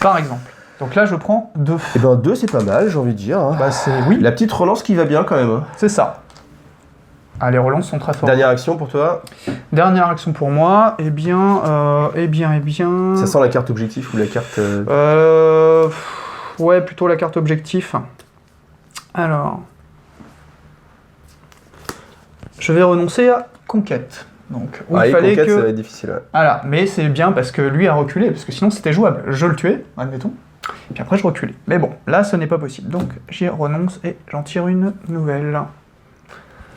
Par exemple. Donc là, je prends 2. Et ben 2, c'est pas mal, j'ai envie de dire. Hein. Bah c'est... Oui, La petite relance qui va bien quand même. Hein. c'est ça. Ah, les relances sont très fortes. Dernière action pour toi. Dernière action pour moi. Eh bien... Ça sent la carte objectif ou la carte... Ouais, plutôt la carte objectif. Alors... Je vais renoncer à conquête. Donc, où il fallait conquête, que... ça va être difficile. Ouais. Voilà, mais c'est bien parce que lui a reculé, parce que sinon c'était jouable. Je le tuais, admettons, puis après je reculais. Mais bon, là ce n'est pas possible, donc j'y renonce et j'en tire une nouvelle.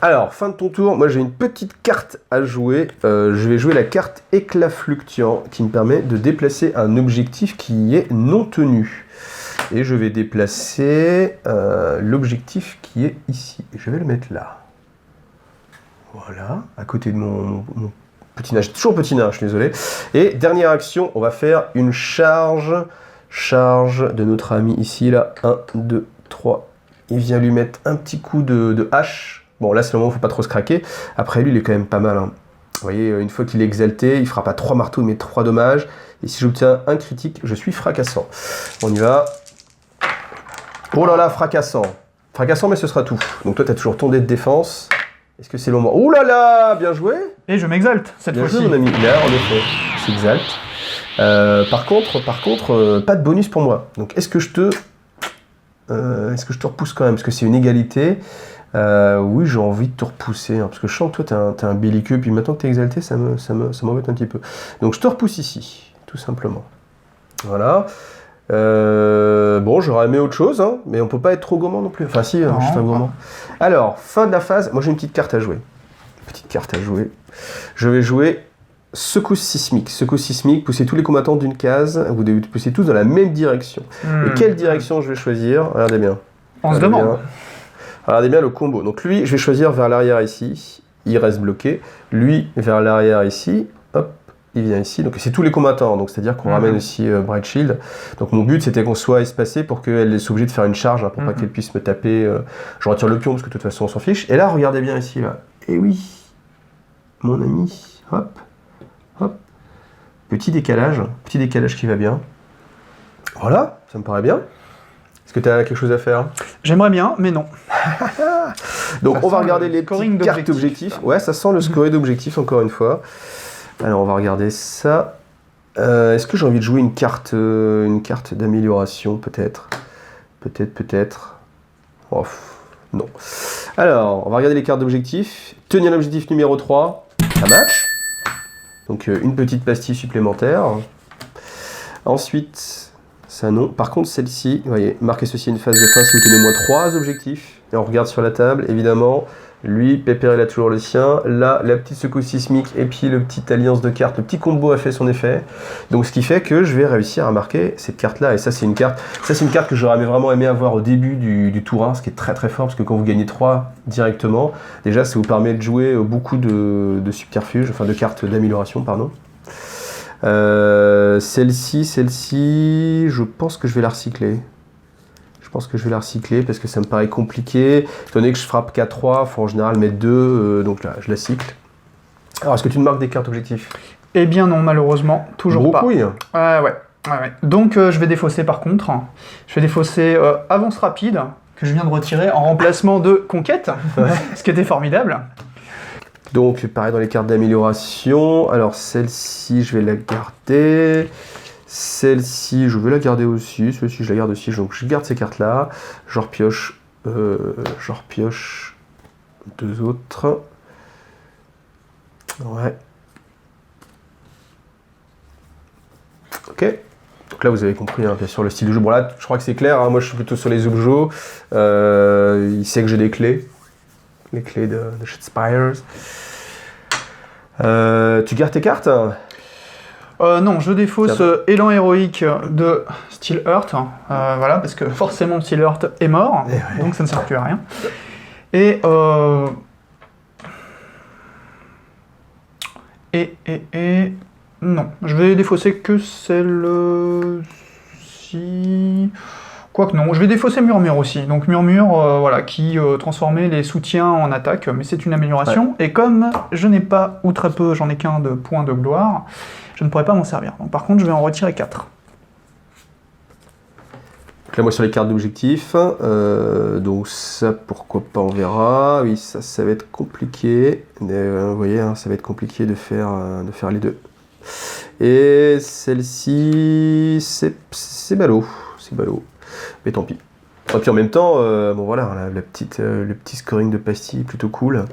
Alors, fin de ton tour, moi j'ai une petite carte à jouer. Je vais jouer la carte éclat fluctuant qui me permet de déplacer un objectif qui est non tenu. Et je vais déplacer l'objectif qui est ici. Et je vais le mettre là. Voilà, à côté de mon petit nain. Toujours petit nain, je suis désolé. Et dernière action, on va faire une charge de notre ami ici, là. 1, 2, 3. Il vient lui mettre un petit coup de hache. Bon, là, c'est le moment où il ne faut pas trop se craquer. Après, lui, il est quand même pas mal. Hein. Vous voyez, une fois qu'il est exalté, il frappe à 3 marteaux, il met 3 dommages. Et si j'obtiens un critique, je suis fracassant. On y va. Oh là là, fracassant. Fracassant, mais ce sera tout. Donc toi, tu as toujours ton dé de défense. Est-ce que c'est le moment? Oh là là, bien joué. Et je m'exalte, cette fois-ci. Bien joué, mon ami. Là, en effet, je s'exalte. Par contre, pas de bonus pour moi. Donc, est-ce que je te repousse quand même? Parce que c'est une égalité. Oui, j'ai envie de te repousser. Hein, parce que je sens que toi, t'es un belliqueux. Puis maintenant que t'es exalté, ça m'embête un petit peu. Donc, je te repousse ici, tout simplement. Voilà. Bon, j'aurais aimé autre chose, hein, mais on peut pas être trop gourmand non plus. Enfin, si, je suis un gourmand. Alors, fin de la phase. Moi, j'ai une petite carte à jouer. Je vais jouer secousse sismique. Secousse sismique, poussez tous les combattants d'une case. Vous devez pousser tous dans la même direction. Et quelle direction je vais choisir? Regardez bien. On se demande. Regardez bien le combo. Donc lui, je vais choisir vers l'arrière ici. Il reste bloqué. Lui, vers l'arrière ici. Hop. Il vient ici, donc c'est tous les combattants, donc c'est-à-dire qu'on ramène aussi Bright Shield. Donc mon but c'était qu'on soit espacé pour qu'elle soit obligée de faire une charge, hein, pour pas qu'elle puisse me taper. Je retire le pion parce que de toute façon on s'en fiche. Et là, regardez bien ici, là. Et oui, mon ami, hop, hop. Petit décalage qui va bien. Voilà, ça me paraît bien. Est-ce que tu as quelque chose à faire? J'aimerais bien, mais non. Donc ça on va regarder les petites cartes objectifs. Ouais, ça sent le scoring d'objectifs encore une fois. Alors on va regarder ça. Est-ce que j'ai envie de jouer une carte d'amélioration peut-être? Peut-être. Oh, non. Alors, on va regarder les cartes d'objectifs. Tenir l'objectif numéro 3, ça match. Donc une petite pastille supplémentaire. Ensuite, Ça non. Par contre, celle-ci, vous voyez, marquez ceci une phase de fin si vous tenez au moins 3 objectifs. Et on regarde sur la table, évidemment. Lui, Pépère, il a toujours le sien. Là, la petite secousse sismique et puis le petit alliance de cartes, le petit combo a fait son effet. Donc, ce qui fait que je vais réussir à marquer cette carte-là. Et ça, c'est une carte. Ça, c'est une carte que j'aurais vraiment aimé avoir au début du tour 1, ce qui est très très fort parce que quand vous gagnez 3 directement, déjà, ça vous permet de jouer beaucoup de subterfuges, enfin de cartes d'amélioration, pardon. Celle-ci, je pense que je vais la recycler. Je pense que je vais la recycler parce que ça me paraît compliqué. Étant donné que je frappe qu'à 3, il faut en général mettre 2, donc là, je la cycle. Alors, est-ce que tu me marques des cartes objectifs? Eh bien non, malheureusement, toujours pas. Ouais. Ouais. Donc je vais défausser par contre. Je vais défausser avance rapide, que je viens de retirer en remplacement de conquête, ce qui était formidable. Donc, pareil dans les cartes d'amélioration. Alors, celle-ci, je vais la garder. Celle-ci, je vais la garder aussi. Celle-ci, je la garde aussi. Donc, je garde ces cartes-là. Je repioche 2 autres. Ouais. Ok. Donc là, vous avez compris, hein, bien sûr, le style de jeu. Bon, là, je crois que c'est clair. Hein. Moi, je suis plutôt sur les objets. Il sait que j'ai des clés. Les clés de Shadespires. Tu gardes tes cartes? Non, je défausse élan héroïque de Steel Heart, voilà, parce que forcément Steel Heart est mort, donc ça ne sert plus à rien. Et non, je vais défausser que celle-ci. Quoique non, je vais défausser Murmure aussi. Donc Murmure, voilà, qui transformait les soutiens en attaque, mais c'est une amélioration. Ouais. Et comme je n'ai pas, ou très peu, j'en ai qu'un de points de gloire, je ne pourrais pas m'en servir. Donc par contre, je vais en retirer 4. Donc là, moi, sur les cartes d'objectifs, donc ça, pourquoi pas, on verra. Oui, ça va être compliqué. Vous voyez, hein, ça va être compliqué de faire les deux. Et celle-ci, c'est ballot. C'est ballot. Mais tant pis. Et puis en même temps, bon voilà, le petit scoring de pastille est plutôt cool.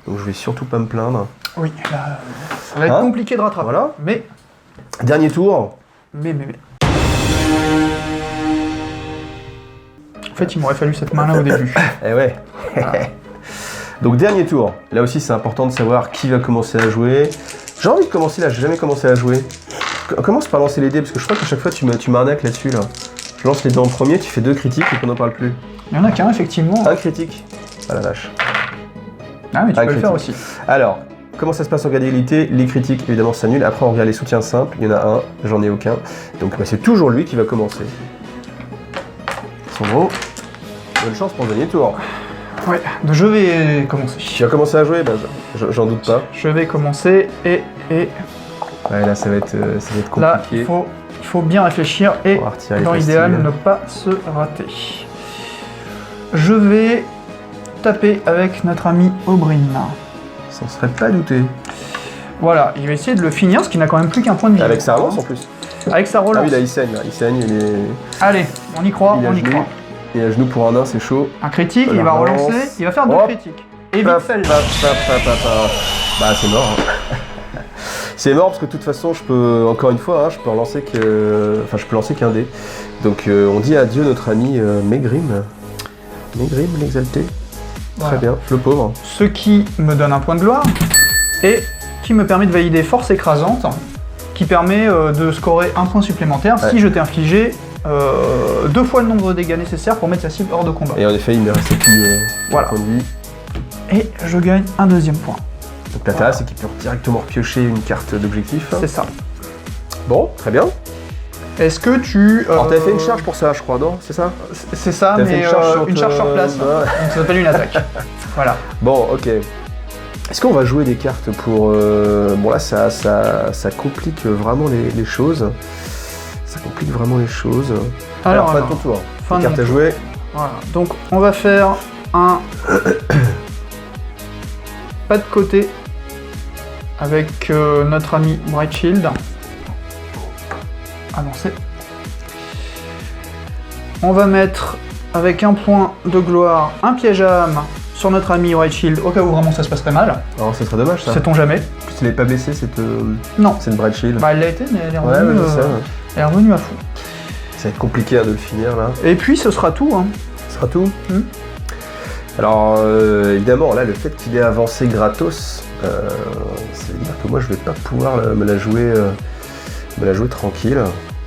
Donc je vais surtout pas me plaindre. Oui, là, ça va être compliqué de rattraper. Voilà. Mais. Dernier tour. Mais. En fait, il m'aurait fallu cette main-là au début. Eh ouais. Voilà. Donc dernier tour. Là aussi, c'est important de savoir qui va commencer à jouer. J'ai envie de commencer là, j'ai jamais commencé à jouer. Commence par lancer les dés, parce que je crois qu'à chaque fois, tu m'arnaques là-dessus, là. Je lance les dés en premier, tu fais 2 critiques et qu'on n'en parle plus. Il y en a qu'un, effectivement. Un critique. Ah la vache. Ah, mais tu peux le faire aussi. Alors, comment ça se passe en cas d'égalité? Les critiques, évidemment, s'annulent. Après, on regarde les soutiens simples. Il y en a un, j'en ai aucun. Donc, c'est toujours lui qui va commencer. Sandro, bonne chance pour le dernier tour. Ouais, je vais commencer. Tu vas commencer à jouer? Bah, j'en doute pas. Je vais commencer et... Ouais, là, ça va être compliqué. Là, il faut bien réfléchir et, dans l'idéal, ne pas se rater. Je vais taper avec notre ami Oberyn. Ça ne serait pas douté. Voilà, il va essayer de le finir, ce qui n'a quand même plus qu'un point de vie. Avec sa relance en plus. Avec sa relance. Ah oui, là, il saigne, il est... Allez, on y croit, on y croit. Et à genoux pour un nain, c'est chaud. Un critique, il va relancer, il va faire 2 critiques. Et vite celle-là. Bah, c'est mort. Hein. C'est mort parce que de toute façon, je peux, encore une fois, hein, je peux lancer qu'un dé. Donc, on dit adieu notre ami Maegrim. Maegrim, l'exalté. Voilà. Très bien, le pauvre. Ce qui me donne un point de gloire et qui me permet de valider force écrasante, qui permet de scorer 1 point supplémentaire si je t'ai infligé 2 fois le nombre de dégâts nécessaires pour mettre sa cible hors de combat. Et en effet, il me restait plus voilà. point de vie. Et je gagne un 2e point. Donc l'intérêt, c'est qu'il peut directement repiocher une carte d'objectif. C'est ça. Bon, très bien. Est-ce que tu... Alors t'avais fait une charge pour ça, je crois, non? C'est ça? C'est ça, mais une charge sur place. Donc ça s'appelle une attaque. Voilà. Bon, ok. Est-ce qu'on va jouer des cartes pour... Bon là, ça complique vraiment les choses. Ça complique vraiment les choses. Alors fin de ton tour. Fin de carte à jouer. Voilà. Donc on va faire un... pas de côté avec notre ami Bright Shield. Avancer. On va mettre avec un point de gloire un piège à âme sur notre ami Bright Shield au cas où vraiment ça se passerait mal. Alors ça serait dommage ça. Sait-on jamais. En plus elle n'est pas blessée cette non. Bright Shield. Bah elle l'a été mais elle est revenue, elle est revenue à fond. Ça va être compliqué de le finir là. Et puis ce sera tout. Hein. Ce sera tout. Mm. Alors évidemment là le fait qu'il ait avancé gratos, ça veut dire que moi je vais pas pouvoir me la jouer tranquille.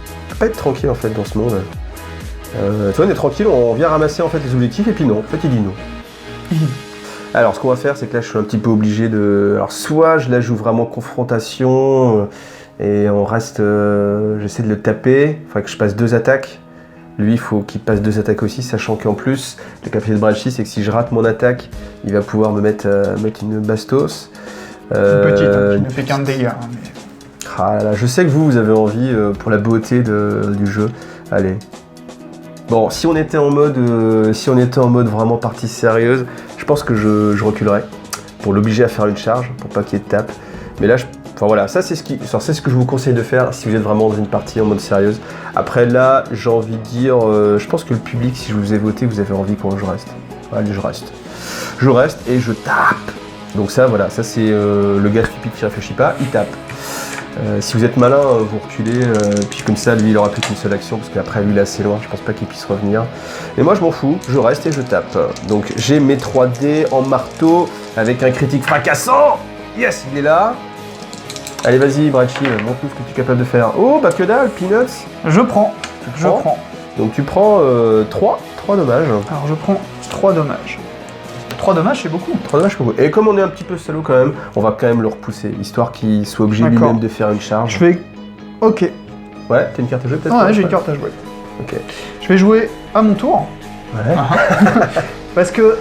Je peux pas être tranquille en fait dans ce monde. Tu vois, on est tranquille, on vient ramasser en fait les objectifs et puis non, en fait il dit non. Alors ce qu'on va faire c'est que là je suis un petit peu obligé de... Alors soit je la joue vraiment confrontation et on reste... j'essaie de le taper, il faudrait que je passe 2 attaques. Lui il faut qu'il passe 2 attaques aussi, sachant qu'en plus la capacité de Brachy c'est que si je rate mon attaque, il va pouvoir me mettre une bastos. Une petite, hein, qui ne fait qu'un de dégâts. Hein, mais... Ah là là, je sais que vous avez envie pour la beauté du jeu. Allez. Bon, si on était en mode vraiment partie sérieuse, je pense que je reculerais pour l'obliger à faire une charge, pour pas qu'il y ait de tape. Mais là, enfin voilà, ça c'est ce que je vous conseille de faire si vous êtes vraiment dans une partie en mode sérieuse. Après là, j'ai envie de dire, je pense que le public, si je vous ai voté, vous avez envie que je reste. Allez, je reste. Je reste et je tape. Donc ça, voilà, ça c'est le gars stupide qui réfléchit pas, il tape. Si vous êtes malin, vous reculez, puis comme ça, lui, il aura plus qu'une seule action, parce qu'après, lui, il est assez loin, je pense pas qu'il puisse revenir. Et moi, je m'en fous, je reste et je tape. Donc, j'ai mes 3D en marteau, avec un critique fracassant. Yes, il est là. Allez, vas-y, Brachy, montre-nous ce que tu es capable de faire. Oh, bah que dalle, Peanuts. Je prends. Donc, tu prends 3 dommages. Alors, je prends 3 dommages. 3 dommages, c'est beaucoup. 3 dommages, c'est beaucoup. Et comme on est un petit peu salaud quand même, on va quand même le repousser, histoire qu'il soit obligé lui-même de faire une charge. Je vais... Ok. Ouais, t'as une carte à jouer peut-être? Ouais, j'ai une carte à jouer. Ok. Je vais jouer à mon tour. Ouais. Parce que,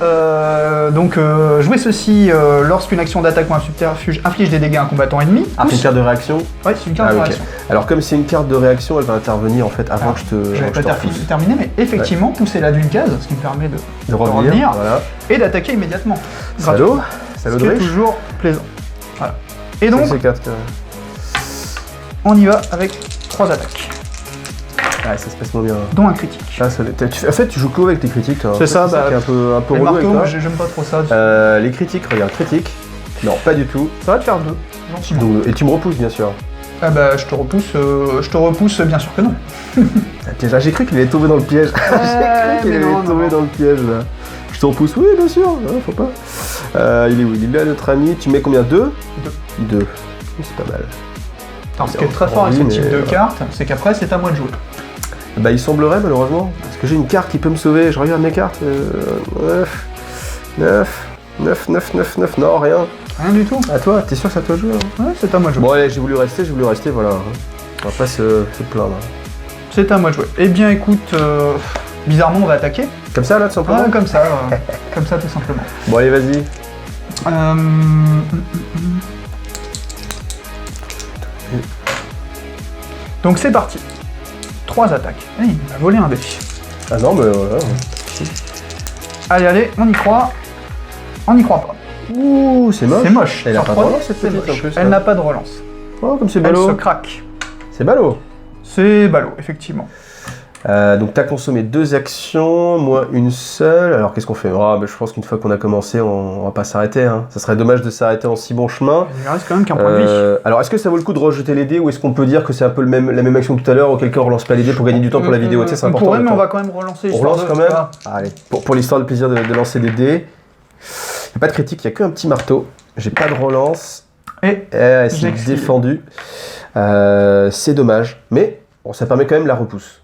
jouer ceci lorsqu'une action d'attaque ou un subterfuge inflige des dégâts à un combattant ennemi. Ah, c'est une carte de réaction? Ouais, c'est une carte de réaction. Alors, comme c'est une carte de réaction, elle va intervenir en fait avant que je te. Je vais pas terminer, mais effectivement, pousser la d'une case, ce qui me permet de revenir voilà. Et d'attaquer immédiatement. Salaud de riche. C'est toujours plaisant. Voilà. Et donc, on y va avec 3 attaques. Ouais, ça se passe moins bien. Dont un critique. Ah, en fait, tu joues que avec tes critiques, toi. C'est ça, bah. C'est un peu relou avec toi. J'aime pas trop ça. Les critiques, regarde, critique. Non, pas du tout. Ça va te faire 2, gentiment. Donc, et tu me repousses, bien sûr. Ah bah, je te repousse, bien sûr que non. J'ai cru qu'il allait tomber dans le piège. J'ai cru qu'il allait tomber dans le piège, là. Je te repousse, oui, bien sûr. Non, faut pas. Il est où? Il est là, notre ami. Tu mets combien? 2 2. C'est pas mal. Alors, ce qui est très fort avec ce type de carte, c'est qu'après, c'est à moi de jouer. Bah il semblerait malheureusement, parce que j'ai une carte qui peut me sauver, je regarde mes cartes, 9, non rien. Rien du tout. À toi, t'es sûr que c'est à toi de jouer? Ouais, c'est à moi de jouer. Bon allez, j'ai voulu rester, voilà. On va pas se plaindre. C'est à moi de jouer. Eh bien écoute, bizarrement on va attaquer. Comme ça là, tout simplement? Ouais, comme ça tout simplement. Bon allez, vas-y. Donc c'est parti. 3 attaques. Eh, il m'a volé un dé. Ah non, mais voilà. Allez, on y croit. On n'y croit pas. Ouh, c'est moche. C'est moche. Elle n'a pas de relance, cette petite, en plus. Elle n'a pas de relance. Oh, comme c'est ballot. Elle se craque. C'est ballot. C'est ballot, effectivement. Donc t'as consommé 2 actions, moi une seule. Alors qu'est-ce qu'on fait? Mais je pense qu'une fois qu'on a commencé, on va pas s'arrêter. Hein. Ça serait dommage de s'arrêter en si bon chemin. Il reste quand même qu'un point de vie. Alors est-ce que ça vaut le coup de rejeter les dés ou est-ce qu'on peut dire que c'est un peu la même action que tout à l'heure, auquel cas on relance pas les dés pour gagner du temps pour la vidéo? C'est important. On pourrait, mais on va quand même relancer. On relance quand même. Allez, pour l'histoire de plaisir de lancer des dés. Il n'y a pas de critique, il n'y a qu'un petit marteau. J'ai pas de relance. Et c'est défendu. C'est dommage, mais bon, ça permet quand même la repousse.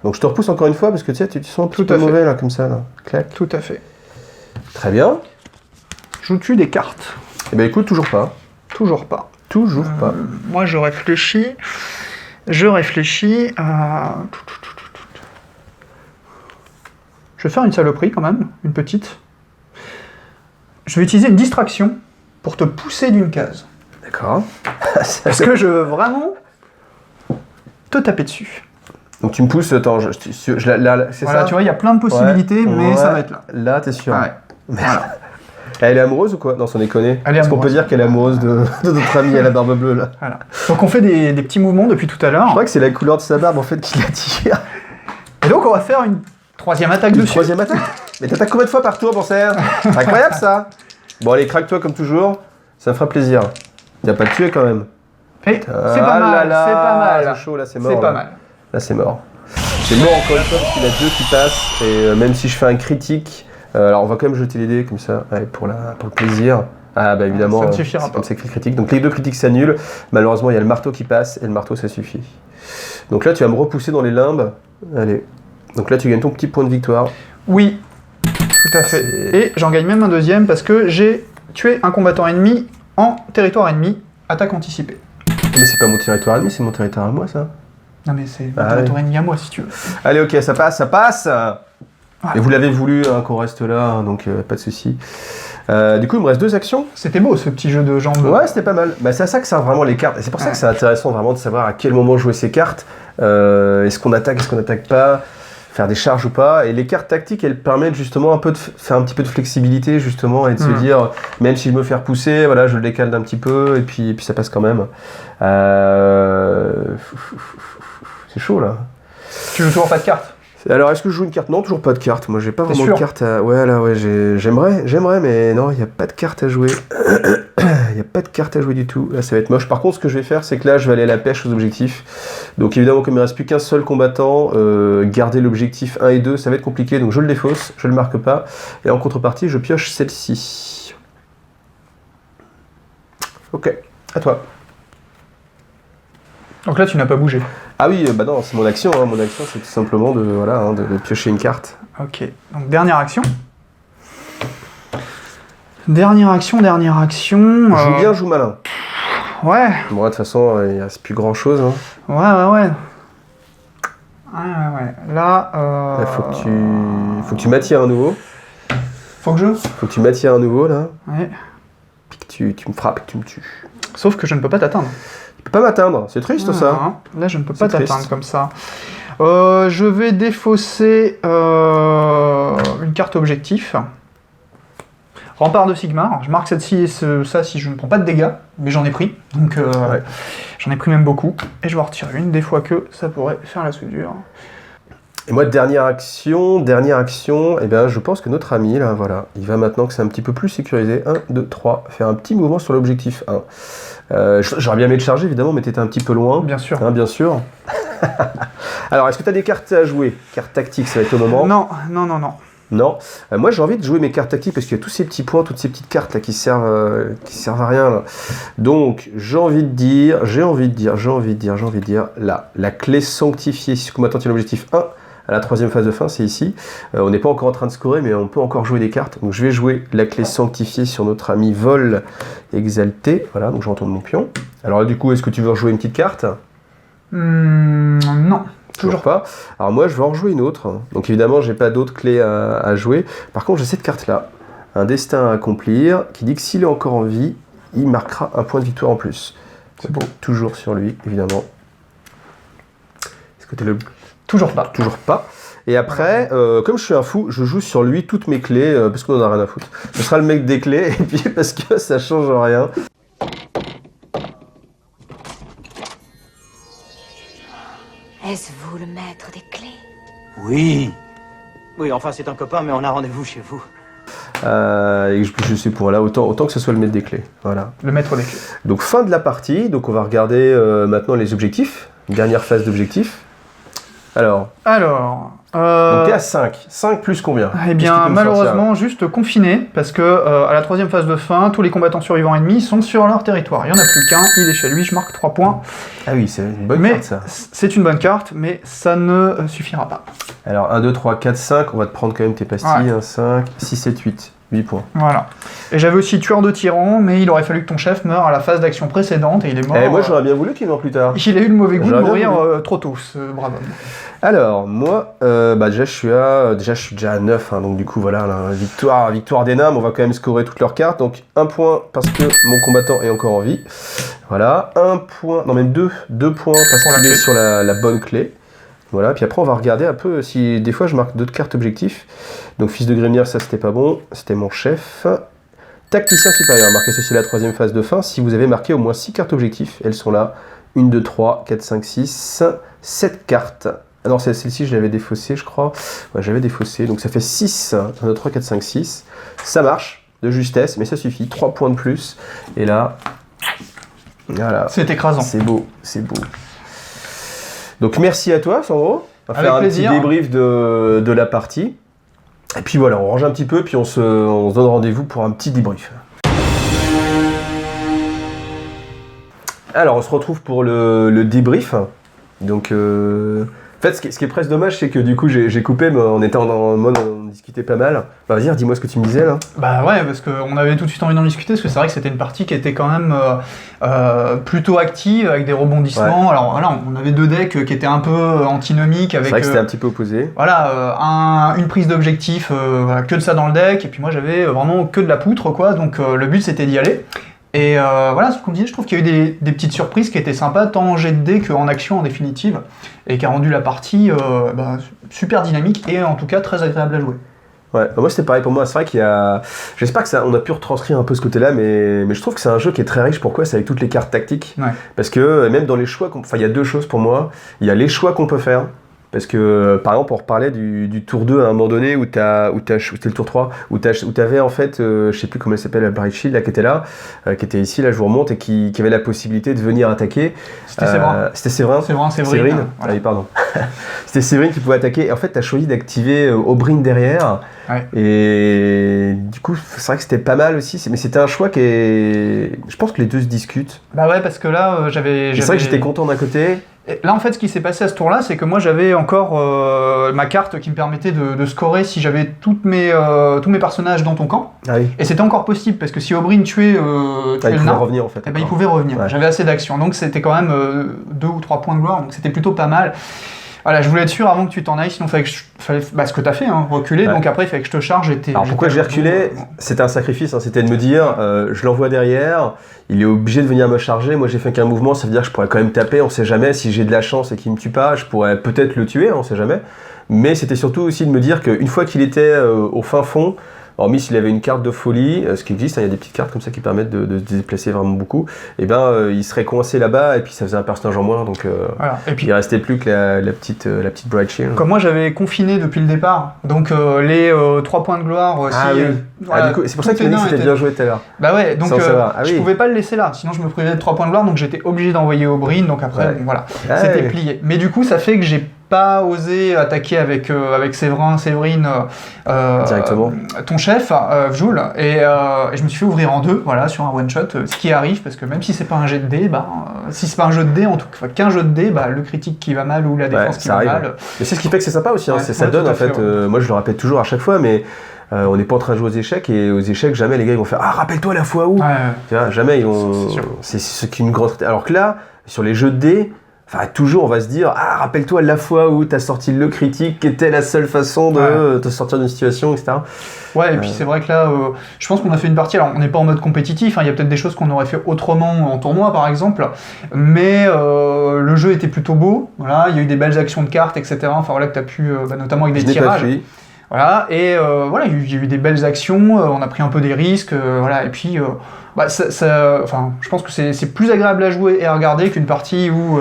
Donc je te repousse encore une fois parce que tu sais, tu sens un petit peu mauvais là, comme ça. Là. Clac. Tout à fait. Très bien. Joues-tu des cartes? Eh ben écoute, toujours pas. Toujours pas. Toujours pas. Moi je réfléchis. À... Je vais faire une saloperie quand même, une petite. Je vais utiliser une distraction pour te pousser d'une case. D'accord. Parce que je veux vraiment te taper dessus. Donc tu me pousses, attends, c'est voilà, ça? Tu vois, il y a plein de possibilités, mais ça va être là. Là, t'es sûr? Ouais. Voilà. Elle est amoureuse ou quoi? Non, sans déconner. Est-ce qu'on peut dire qu'elle est amoureuse de notre amie à la barbe bleue, là? Voilà. Donc on fait des petits mouvements depuis tout à l'heure. Je crois que c'est la couleur de sa barbe, en fait, qui l'attire. Et donc on va faire une 3e attaque dessus. Une 3e attaque? Mais t'attaques combien de fois par tour, mon cerf? C'est incroyable, ça! Bon, allez, craque-toi comme toujours. Ça me fera plaisir. Il va pas le tuer, quand même. Et c'est pas mal, c'est pas mal. C'est chaud, là, c'est mort. C'est pas mal. Là, c'est mort. C'est mort encore une fois parce qu'il y en a 2 qui passent. Et même si je fais un critique, alors on va quand même jeter les dés comme ça, allez, pour le plaisir. Ah bah évidemment, ça ne suffira c'est pas. comme ça que le critique. Donc les 2 critiques s'annulent. Malheureusement, il y a le marteau qui passe et le marteau ça suffit. Donc là, tu vas me repousser dans les limbes. Allez. Donc là, tu gagnes ton petit point de victoire. Oui, tout à fait. Et j'en gagne même un deuxième parce que j'ai tué un combattant ennemi en territoire ennemi, attaque anticipée. Mais c'est pas mon territoire ennemi, c'est mon territoire à moi ça. Non mais c'est mon territoire ennemi à moi si tu veux. Allez, ok, ça passe, ça passe. Voilà. Et vous l'avez voulu hein, qu'on reste là, hein, donc pas de souci. Du coup, il me reste 2 actions. C'était beau ce petit jeu de jambes. Ouais, c'était pas mal. Bah, c'est à ça que servent vraiment les cartes. Et c'est pour ça que c'est intéressant vraiment de savoir à quel moment jouer ces cartes. Est-ce qu'on attaque, est-ce qu'on n'attaque pas, faire des charges ou pas. Et les cartes tactiques, elles permettent justement un peu de faire un petit peu de flexibilité justement et de se dire, même si je me fais repousser, voilà, je le décale d'un petit peu et puis ça passe quand même. C'est chaud là. Tu joues toujours pas de cartes? Alors, est-ce que je joue une carte? Non, toujours pas de carte. Moi, j'ai pas vraiment sûr de carte à... Ouais, là, ouais, j'aimerais, mais non, il n'y a pas de carte à jouer. Il n'y a pas de carte à jouer du tout. Là, ça va être moche. Par contre, ce que je vais faire, c'est que là, je vais aller à la pêche aux objectifs. Donc, évidemment, comme il ne reste plus qu'un seul combattant, garder l'objectif 1 et 2, ça va être compliqué. Donc, je le défausse, je le marque pas. Et en contrepartie, je pioche celle-ci. Ok, à toi. Donc là, tu n'as pas bougé. Ah oui, bah non, c'est mon action. Hein. Mon action, c'est tout simplement de piocher une carte. Ok, donc dernière action. Dernière action. Joue bien, joue malin. Ouais. Bon, de toute façon, il ne reste plus grand-chose. Hein. Ouais. Là, Là, faut que tu m'attires à nouveau. Faut que tu m'attires à nouveau, là. Ouais. Puis que tu me frappes, que tu me tues. Sauf que je ne peux pas t'atteindre. Tu peux pas m'atteindre, c'est triste ça. Hein. Là, je ne peux pas C'est t'atteindre triste. comme ça. Je vais défausser une carte objectif. Rempart de Sigmar. Je marque celle-ci et ça si je ne prends pas de dégâts, mais j'en ai pris. Donc Ouais. j'en ai pris même beaucoup. Et je vais en retirer une, des fois que ça pourrait faire la soudure. Et moi, dernière action, eh bien, je pense que notre ami, là, voilà, il va maintenant que c'est un petit peu plus sécurisé. 1, 2, 3, faire un petit mouvement sur l'objectif 1. J'aurais bien aimé te charger, évidemment, mais t'étais un petit peu loin. Bien sûr. Hein, bien sûr. Alors, est-ce que tu as des cartes à jouer? Cartes tactiques, ça va être au moment. Non. Non. Moi, j'ai envie de jouer mes cartes tactiques parce qu'il y a tous ces petits points, toutes ces petites cartes là qui servent à rien. Là. Donc, j'ai envie de dire, là, la clé sanctifiée. Si le combattant tient l'objectif 1, à la 3e phase de fin, c'est ici. On n'est pas encore en train de scorer, mais on peut encore jouer des cartes. Donc, je vais jouer la clé sanctifiée sur notre ami Vol Exalté. Voilà, donc je retourne mon pion. Alors là, du coup, est-ce que tu veux rejouer une petite carte? Non. Toujours pas. Alors moi, je vais en rejouer une autre. Donc évidemment, j'ai pas d'autres clés à jouer. Par contre, j'ai cette carte-là. Un destin à accomplir, qui dit que s'il est encore en vie, il marquera un point de victoire en plus. C'est beau. Toujours sur lui, évidemment. Est-ce que tu le... Toujours pas. Toujours pas. Et après, comme je suis un fou, je joue sur lui toutes mes clés, parce qu'on en a rien à foutre. Ce sera le mec des clés, et puis parce que ça change rien. Est-ce vous le maître des clés? Oui. Oui, enfin, c'est un copain, mais on a rendez-vous chez vous. Et je sais pour là, autant que ce soit le maître des clés. Voilà. Le maître des clés. Donc fin de la partie, donc on va regarder maintenant les objectifs. Dernière phase d'objectifs. Alors, donc t'es à 5. 5 plus combien? Eh bien, malheureusement, juste confiné, parce que à la 3e phase de fin, tous les combattants survivants ennemis sont sur leur territoire. Il n'y en a plus qu'un, il est chez lui, je marque 3 points. Ah oui, c'est une bonne Mais carte ça. c'est une bonne carte, mais ça ne suffira pas. Alors 1, 2, 3, 4, 5, on va te prendre quand même tes pastilles. Ouais. 1, 5, 6, 7, 8. 8 points. Voilà. Et j'avais aussi tueur de tyran, mais il aurait fallu que ton chef meure à la phase d'action précédente, et il est mort. Et moi j'aurais bien voulu qu'il meure plus tard. Il a eu le mauvais goût de J'aurais bien mourir voulu. trop tôt, ce brave homme. Alors, moi, déjà je suis déjà à 9, hein, donc du coup voilà, là, victoire des nains, on va quand même scorer toutes leurs cartes, donc 1 point parce que mon combattant est encore en vie, voilà, 1 point, non même 2 points parce qu'il est sur la bonne clé, voilà, puis après on va regarder un peu si des fois je marque d'autres cartes objectifs, donc fils de Grémir, ça c'était pas bon, c'était mon chef, tacticien supérieur, marquez ceci à la 3e phase de fin, si vous avez marqué au moins 6 cartes objectifs, elles sont là, 1, 2, 3, 4, 5, 6, 7 cartes. Ah non, celle-ci, je l'avais défaussée, je crois. Ouais, j'avais défaussé. Donc ça fait 6. 1, 2, 3, 4, 5, 6. Ça marche, de justesse, mais ça suffit. 3 points de plus. Et là, voilà. C'est écrasant. C'est beau, c'est beau. Donc merci à toi, Sandro. On va Avec faire un plaisir. petit débrief de la partie. Et puis voilà, on range un petit peu, puis on se donne rendez-vous pour un petit débrief. Alors, on se retrouve pour le débrief. Donc, en fait, ce qui est presque dommage, c'est que du coup, j'ai coupé, mais on était en mode, on discutait pas mal. Bah, vas-y, dis-moi ce que tu me disais là. Bah ouais, parce qu'on avait tout de suite envie d'en discuter, parce que c'est vrai que c'était une partie qui était quand même plutôt active, avec des rebondissements. Ouais. Alors voilà, on avait 2 decks qui étaient un peu antinomiques, C'est avec vrai que c'était un petit peu opposé. voilà, une prise d'objectif, voilà, que de ça dans le deck, et puis moi j'avais vraiment que de la poutre, quoi, donc le but c'était d'y aller. Et voilà, ce qu'on disait, je trouve qu'il y a eu des petites surprises qui étaient sympas, tant en jet de dés qu'en action en définitive, et qui a rendu la partie super dynamique et en tout cas très agréable à jouer. Ouais, moi c'était pareil pour moi, c'est vrai qu'il y a... J'espère que on a pu retranscrire un peu ce côté-là, mais je trouve que c'est un jeu qui est très riche. Pourquoi? C'est avec toutes les cartes tactiques. Ouais. Parce que même dans les choix, enfin il y a 2 choses pour moi. Il y a les choix qu'on peut faire. Parce que, par exemple, on reparlait du tour 2 à un moment donné, où c'était le tour 3, où t'avais en fait, je sais plus comment elle s'appelle, la Bright Shield, là, qui était là, qui était ici, là, je vous remonte, et qui avait la possibilité de venir attaquer. C'était Séverin. C'était Séverin. Séverine. Ah Voilà. oui, pardon. C'était Séverine qui pouvait attaquer. Et en fait, t'as choisi d'activer Oberyn derrière. Ouais. Et du coup, c'est vrai que c'était pas mal aussi. Mais c'était un choix qui est... Je pense que les deux se discutent. Bah ouais, parce que là, j'avais... C'est vrai que j'étais content d'un côté. Et là, en fait, ce qui s'est passé à ce tour-là, c'est que moi, j'avais encore ma carte qui me permettait de scorer si j'avais tous mes personnages dans ton camp. Ah oui. Et c'était encore possible, parce que si Oberyn tuait Il le pouvait nain, revenir en fait. eh ben, il pouvait revenir. Ouais. J'avais assez d'action. Donc, c'était quand même 2 ou 3 points de gloire, donc c'était plutôt pas mal. Voilà, je voulais être sûr avant que tu t'en ailles, sinon il fallait ce que t'as fait, hein, reculer, Ouais. donc après il fallait que je te charge. Alors pourquoi j'ai reculé? C'était un sacrifice, hein, c'était de me dire, je l'envoie derrière, il est obligé de venir me charger, moi j'ai fait qu'un mouvement, ça veut dire que je pourrais quand même taper, on sait jamais, si j'ai de la chance et qu'il me tue pas, je pourrais peut-être le tuer, on sait jamais. Mais c'était surtout aussi de me dire qu'une fois qu'il était au fin fond, hormis s'il avait une carte de folie, ce qui existe, hein, il y a des petites cartes comme ça qui permettent de se déplacer vraiment beaucoup, et ben il serait coincé là-bas et puis ça faisait un personnage en moins, donc Voilà. Et puis, il restait plus que la petite Bright Shield. comme moi j'avais confiné depuis le départ, donc les 3 points de gloire aussi. Ah oui. Voilà, Du coup, c'est pour ça que tous tu m'as tes dit que nains c'était bien joué tout à l'heure. Bah ouais, donc Sans savoir. Ah je oui. pouvais pas le laisser là, sinon je me privais de 3 points de gloire, donc j'étais obligé d'envoyer Oberyn, donc après, Ouais. bon, voilà, Ah c'était ouais. plié. Mais du coup, ça fait que j'ai pas osé attaquer avec Séverine Directement. ton chef, Vjoul, et je me suis fait ouvrir en 2, voilà, sur un one-shot, ce qui arrive, parce que même si c'est pas un jet de dés, si c'est pas un jeu de dés, en tout cas qu'un jeu de dés, le critique qui va mal ou la défense qui ça va arrive. mal. Mais c'est ce qui fait que c'est sympa aussi, hein. Ouais, Ça ouais, donne tout à en fait, fait, ouais. moi je le répète toujours à chaque fois, mais on n'est pas en train de jouer aux échecs, et aux échecs jamais les gars ils vont faire ah rappelle-toi la fois où, Ouais, tu vois, jamais ils vont, C'est sûr. c'est ce qui est une grande, alors que là sur les jeux de dés, enfin toujours on va se dire ah rappelle-toi la fois où t'as sorti le critique qui était la seule façon de te sortir d'une situation, etc. Ouais, et puis c'est vrai que là, je pense qu'on a fait une partie, alors on n'est pas en mode compétitif, hein, il y a peut-être des choses qu'on aurait fait autrement en tournoi par exemple, mais le jeu était plutôt beau, voilà, il y a eu des belles actions de cartes, etc. Enfin voilà, que tu as pu, notamment avec Je des n'ai pas tirages. fui. Voilà, et voilà, il y a eu des belles actions, on a pris un peu des risques, voilà, et puis enfin, je pense que c'est plus agréable à jouer et à regarder qu'une partie où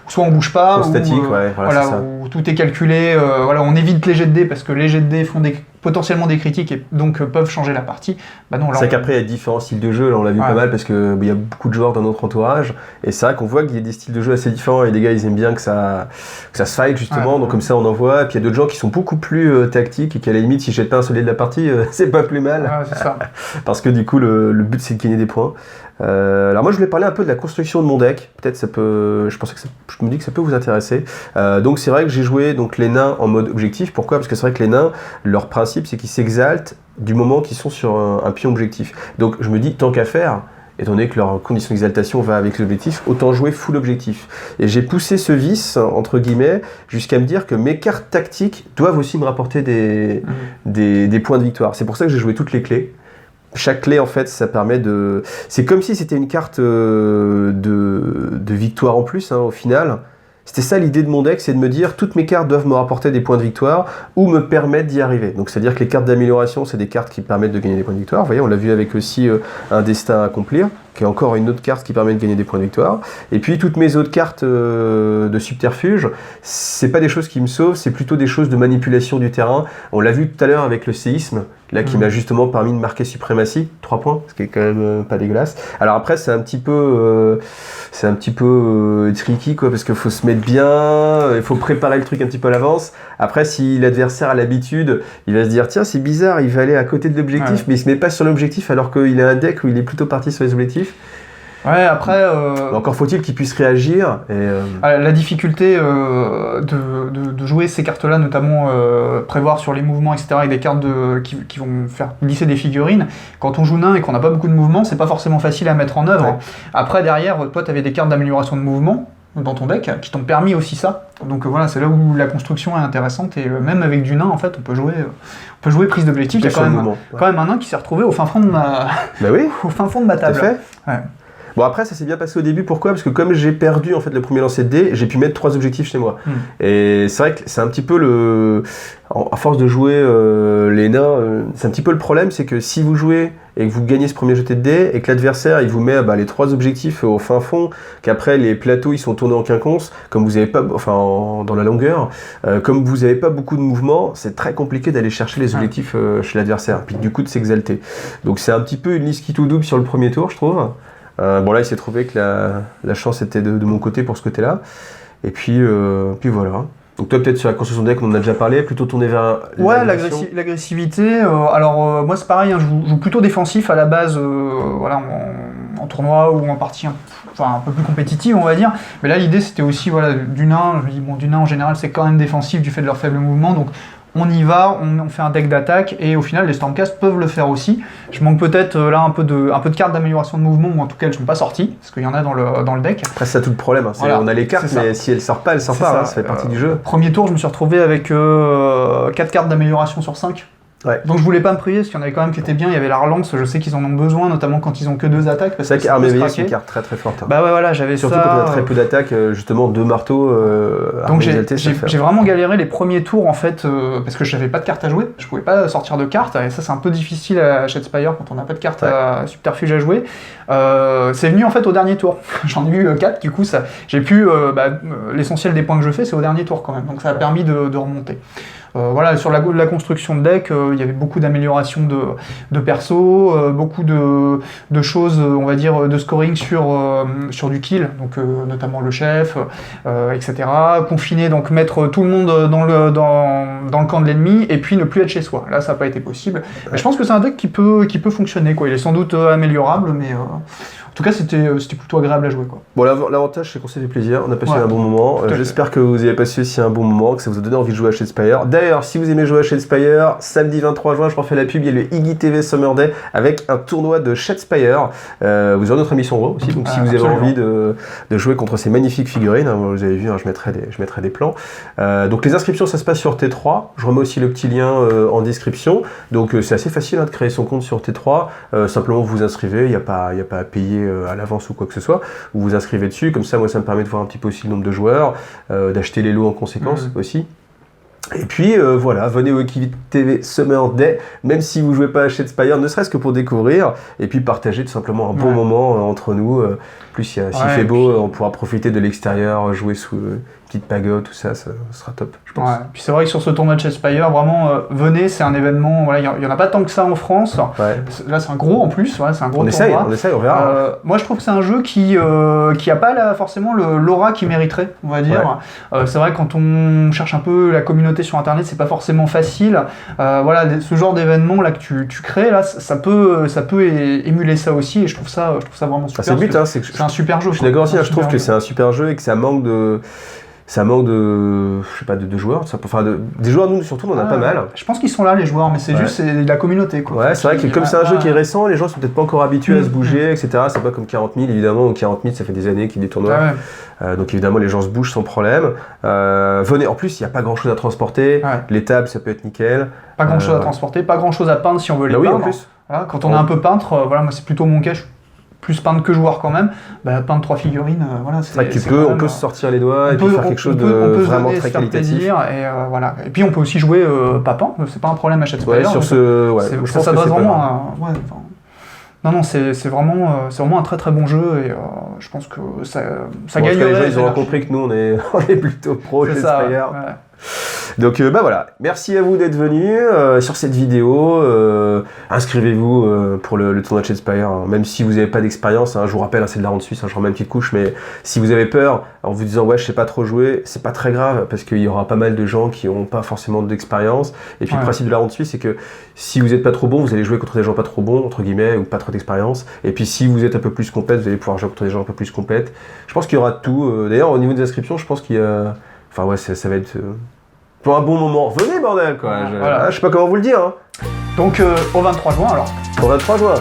soit on bouge pas, Trop statique, ouais, voilà, c'est ça. où tout est calculé, voilà, on évite les jets de dés parce que les jets de dés font potentiellement des critiques et donc peuvent changer la partie. Bah non, là, C'est qu'après il y a différents styles de jeu, là on l'a vu Ouais. pas mal parce que il y a beaucoup de joueurs dans notre entourage, et c'est vrai qu'on voit qu'il y a des styles de jeu assez différents, et des gars ils aiment bien que ça se fight justement, Ouais. donc comme ça on en voit, et puis il y a d'autres gens qui sont beaucoup plus tactiques et qui à la limite si jettent pas un solide de la partie c'est pas plus mal, ouais, c'est ça. parce que du coup le but c'est de gagner des points. Alors moi je voulais parler un peu de la construction de mon deck, peut-être ça peut, je me dis que ça peut vous intéresser. Donc c'est vrai que j'ai joué donc les nains en mode objectif. Pourquoi? Parce que c'est vrai que les nains, leur principe c'est qu'ils s'exaltent du moment qu'ils sont sur un pion objectif. Donc je me dis tant qu'à faire, étant donné que leur condition d'exaltation va avec l'objectif, autant jouer full objectif. Et j'ai poussé ce vice, entre guillemets, jusqu'à me dire que mes cartes tactiques doivent aussi me rapporter des points de victoire. C'est pour ça que j'ai joué toutes les clés. Chaque clé, en fait, ça permet de... C'est comme si c'était une carte de victoire en plus, hein, au final. C'était ça l'idée de mon deck, c'est de me dire toutes mes cartes doivent me rapporter des points de victoire ou me permettre d'y arriver. Donc c'est-à-dire que les cartes d'amélioration, c'est des cartes qui permettent de gagner des points de victoire. Vous voyez, on l'a vu avec aussi un destin à accomplir. qui est encore une autre carte qui permet de gagner des points de victoire. Et puis toutes mes autres cartes de subterfuge, c'est pas des choses qui me sauvent, c'est plutôt des choses de manipulation du terrain. On l'a vu tout à l'heure avec le séisme, là qui m'a justement permis de marquer suprématie, 3 points, ce qui est quand même pas dégueulasse. Alors après c'est un petit peu tricky quoi, parce qu'il faut se mettre bien, il faut préparer le truc un petit peu à l'avance. Après si l'adversaire a l'habitude, il va se dire tiens c'est bizarre, il va aller à côté de l'objectif, mais il se met pas sur l'objectif alors qu'il a un deck où il est plutôt parti sur les objectifs. Ouais, après... Encore faut-il qu'il puisse réagir. La difficulté de jouer ces cartes-là, notamment prévoir sur les mouvements, etc., avec des cartes qui vont faire glisser des figurines, quand on joue nain et qu'on n'a pas beaucoup de mouvements, c'est pas forcément facile à mettre en œuvre. Ouais. Après, derrière, toi, tu avais des cartes d'amélioration de mouvement dans ton deck qui t'ont permis aussi ça. Donc voilà, c'est là où la construction est intéressante, et même avec du nain, en fait, on peut jouer prise d'objectif. Il y a quand même un nain qui s'est retrouvé au fin fond de ma, au fin fond de ma table. Tout à fait. Ouais. Bon après ça s'est bien passé au début, pourquoi ? Parce que comme j'ai perdu en fait le premier lancer de dés, j'ai pu mettre 3 objectifs chez moi. Et c'est vrai que c'est un petit peu à force de jouer les nains, c'est un petit peu le problème, c'est que si vous jouez et que vous gagnez ce premier jeté de dés et que l'adversaire il vous met les 3 objectifs au fin fond, qu'après les plateaux ils sont tournés en quinconce, comme vous avez pas, dans la longueur, comme vous n'avez pas beaucoup de mouvement, c'est très compliqué d'aller chercher les objectifs chez l'adversaire, puis du coup de s'exalter. Donc c'est un petit peu une liste qui tout double sur le premier tour je trouve. Bon là il s'est trouvé que la chance était de mon côté pour ce côté-là. Et puis voilà. Donc toi peut-être sur la construction de deck on en a déjà parlé, plutôt tourné vers... Ouais, l'agressivité. Moi c'est pareil, je joue plutôt défensif à la base, en tournoi ou en partie un peu plus compétitive on va dire. Mais là l'idée c'était aussi du nain. Je me dis du nain en général c'est quand même défensif du fait de leur faible mouvement. Donc on y va, on fait un deck d'attaque, et au final les Stormcast peuvent le faire aussi. Je manque peut-être là un peu de cartes d'amélioration de mouvement, ou en tout cas elles ne sont pas sorties, parce qu'il y en a dans le deck. Après c'est ça tout le problème, on a les cartes, mais si elles ne sortent pas, elles ne sortent pas, ça fait partie du jeu. Premier tour je me suis retrouvé avec 4 cartes d'amélioration sur 5. Ouais. Donc je voulais pas me priver, parce qu'il y en avait quand même qui étaient bien. Il y avait la relance, je sais qu'ils en ont besoin, notamment quand ils ont que 2 attaques. C'est vrai qu'Armée Veillée c'est une carte très très forte. Bah ouais, voilà, j'avais surtout ça. Surtout quand on a très peu d'attaques, justement 2 marteaux. Donc j'ai vraiment galéré les premiers tours en fait, parce que je n'avais pas de cartes à jouer, je pouvais pas sortir de cartes, et ça c'est un peu difficile à Shadespire quand on n'a pas de cartes à subterfuge à jouer. C'est venu en fait au dernier tour. J'en ai eu 4, du coup j'ai pu l'essentiel des points que je fais c'est au dernier tour quand même, donc ça a permis de remonter. Sur la construction de deck, il y avait beaucoup d'améliorations de perso, beaucoup de choses, on va dire, de scoring sur du kill, donc notamment le chef, etc. Confiner, donc mettre tout le monde dans le camp de l'ennemi, et puis ne plus être chez soi. Là, ça n'a pas été possible. Mais je pense que c'est un deck qui peut fonctionner, quoi. Il est sans doute améliorable, mais... En tout cas, c'était plutôt agréable à jouer, quoi. Bon, l'avantage, c'est qu'on s'est fait plaisir, on a passé un bon moment. J'espère que vous avez passé aussi un bon moment, que ça vous a donné envie de jouer à Shadespire. D'ailleurs, si vous aimez jouer à Shadespire, samedi 23 juin, je refais la pub, il y a le Iggy TV Summer Day avec un tournoi de Shadespire. Vous aurez notre émission Raw aussi, donc si vous avez envie de jouer contre ces magnifiques figurines, vous avez vu, je mettrai des plans. Donc les inscriptions, ça se passe sur T3. Je remets aussi le petit lien en description. Donc c'est assez facile de créer son compte sur T3. Simplement, vous vous inscrivez, il n'y a pas à payer à l'avance ou quoi que ce soit, vous vous inscrivez dessus, comme ça moi ça me permet de voir un petit peu aussi le nombre de joueurs, d'acheter les lots en conséquence aussi. Et puis venez au Iggy TV Summer Day, même si vous jouez pas à Shadespire, ne serait-ce que pour découvrir, et puis partager tout simplement un bon moment entre nous. Plus s'il fait beau, on pourra profiter de l'extérieur, jouer sous petite pagode, tout ça sera top, je pense. Ouais. Puis c'est vrai que sur ce tournoi de Shadespire, vraiment, venez, c'est un événement, il y en a pas tant que ça en France. Ouais. Là, c'est un gros en plus, c'est un gros tournoi. On essaye, on verra. Moi, je trouve que c'est un jeu qui a pas forcément l'aura qu'il mériterait, on va dire. Ouais. C'est vrai que quand on cherche un peu la communauté sur Internet, c'est pas forcément facile. Ce genre d'événement là que tu crées, là, ça peut émuler ça aussi, et je trouve ça vraiment super. C'est le but, c'est un super jeu. Je suis d'accord aussi, je trouve que c'est un super jeu et que ça manque de joueurs, des joueurs, nous surtout on en a pas mal. Je pense qu'ils sont là les joueurs, mais c'est juste de la communauté, quoi. Ouais, c'est vrai que comme c'est un jeu qui est récent, les gens sont peut-être pas encore habitués à se bouger, etc. C'est pas comme 40 000 évidemment, ou 40 000 ça fait des années qu'il y a des tournois. Donc évidemment les gens se bougent sans problème. Venez, en plus il n'y a pas grand chose à transporter, les tables ça peut être nickel. Pas grand chose à transporter, pas grand chose à peindre si on veut les peindre. En plus. Voilà, quand on est un peu peintre, moi c'est plutôt mon cas. Plus peindre que joueur quand même, peindre 3 figurines, c'est vrai on peut se sortir les doigts et puis faire quelque chose de vraiment très qualitatif. Et puis on peut aussi jouer pas peint, c'est pas un problème à Shadespire. Ouais, ça doit vraiment... Non, non, c'est vraiment un très très bon jeu et je pense que ça Bon, en tout cas, gagnerait. les gens, ils auront compris que nous, on est, on est plutôt pro C'est chez ça, Spire. ouais. Donc bah voilà, merci à vous d'être venus sur cette vidéo. Inscrivez-vous pour le tournoi de chez Spire, hein. Même si vous n'avez pas d'expérience, hein, je vous rappelle, hein, c'est de la ronde suisse, hein, je remets une petite couche, mais si vous avez peur en vous disant ouais je sais pas trop jouer, c'est pas très grave parce qu'il y aura pas mal de gens qui n'ont pas forcément d'expérience. Et puis Ouais. le principe de la ronde suisse, c'est que si vous n'êtes pas trop bon, vous allez jouer contre des gens pas trop bons, entre guillemets, ou pas trop d'expérience. Et puis si vous êtes un peu plus complète, vous allez pouvoir jouer contre des gens un peu plus complètes. Je pense qu'il y aura tout. D'ailleurs, au niveau des inscriptions, je pense qu'il y a... Enfin ouais, ça va être... pour un bon moment. Venez, bordel, quoi. Voilà. Je sais pas comment vous le dire, hein. Donc au 23 juin alors. Au 23 juin.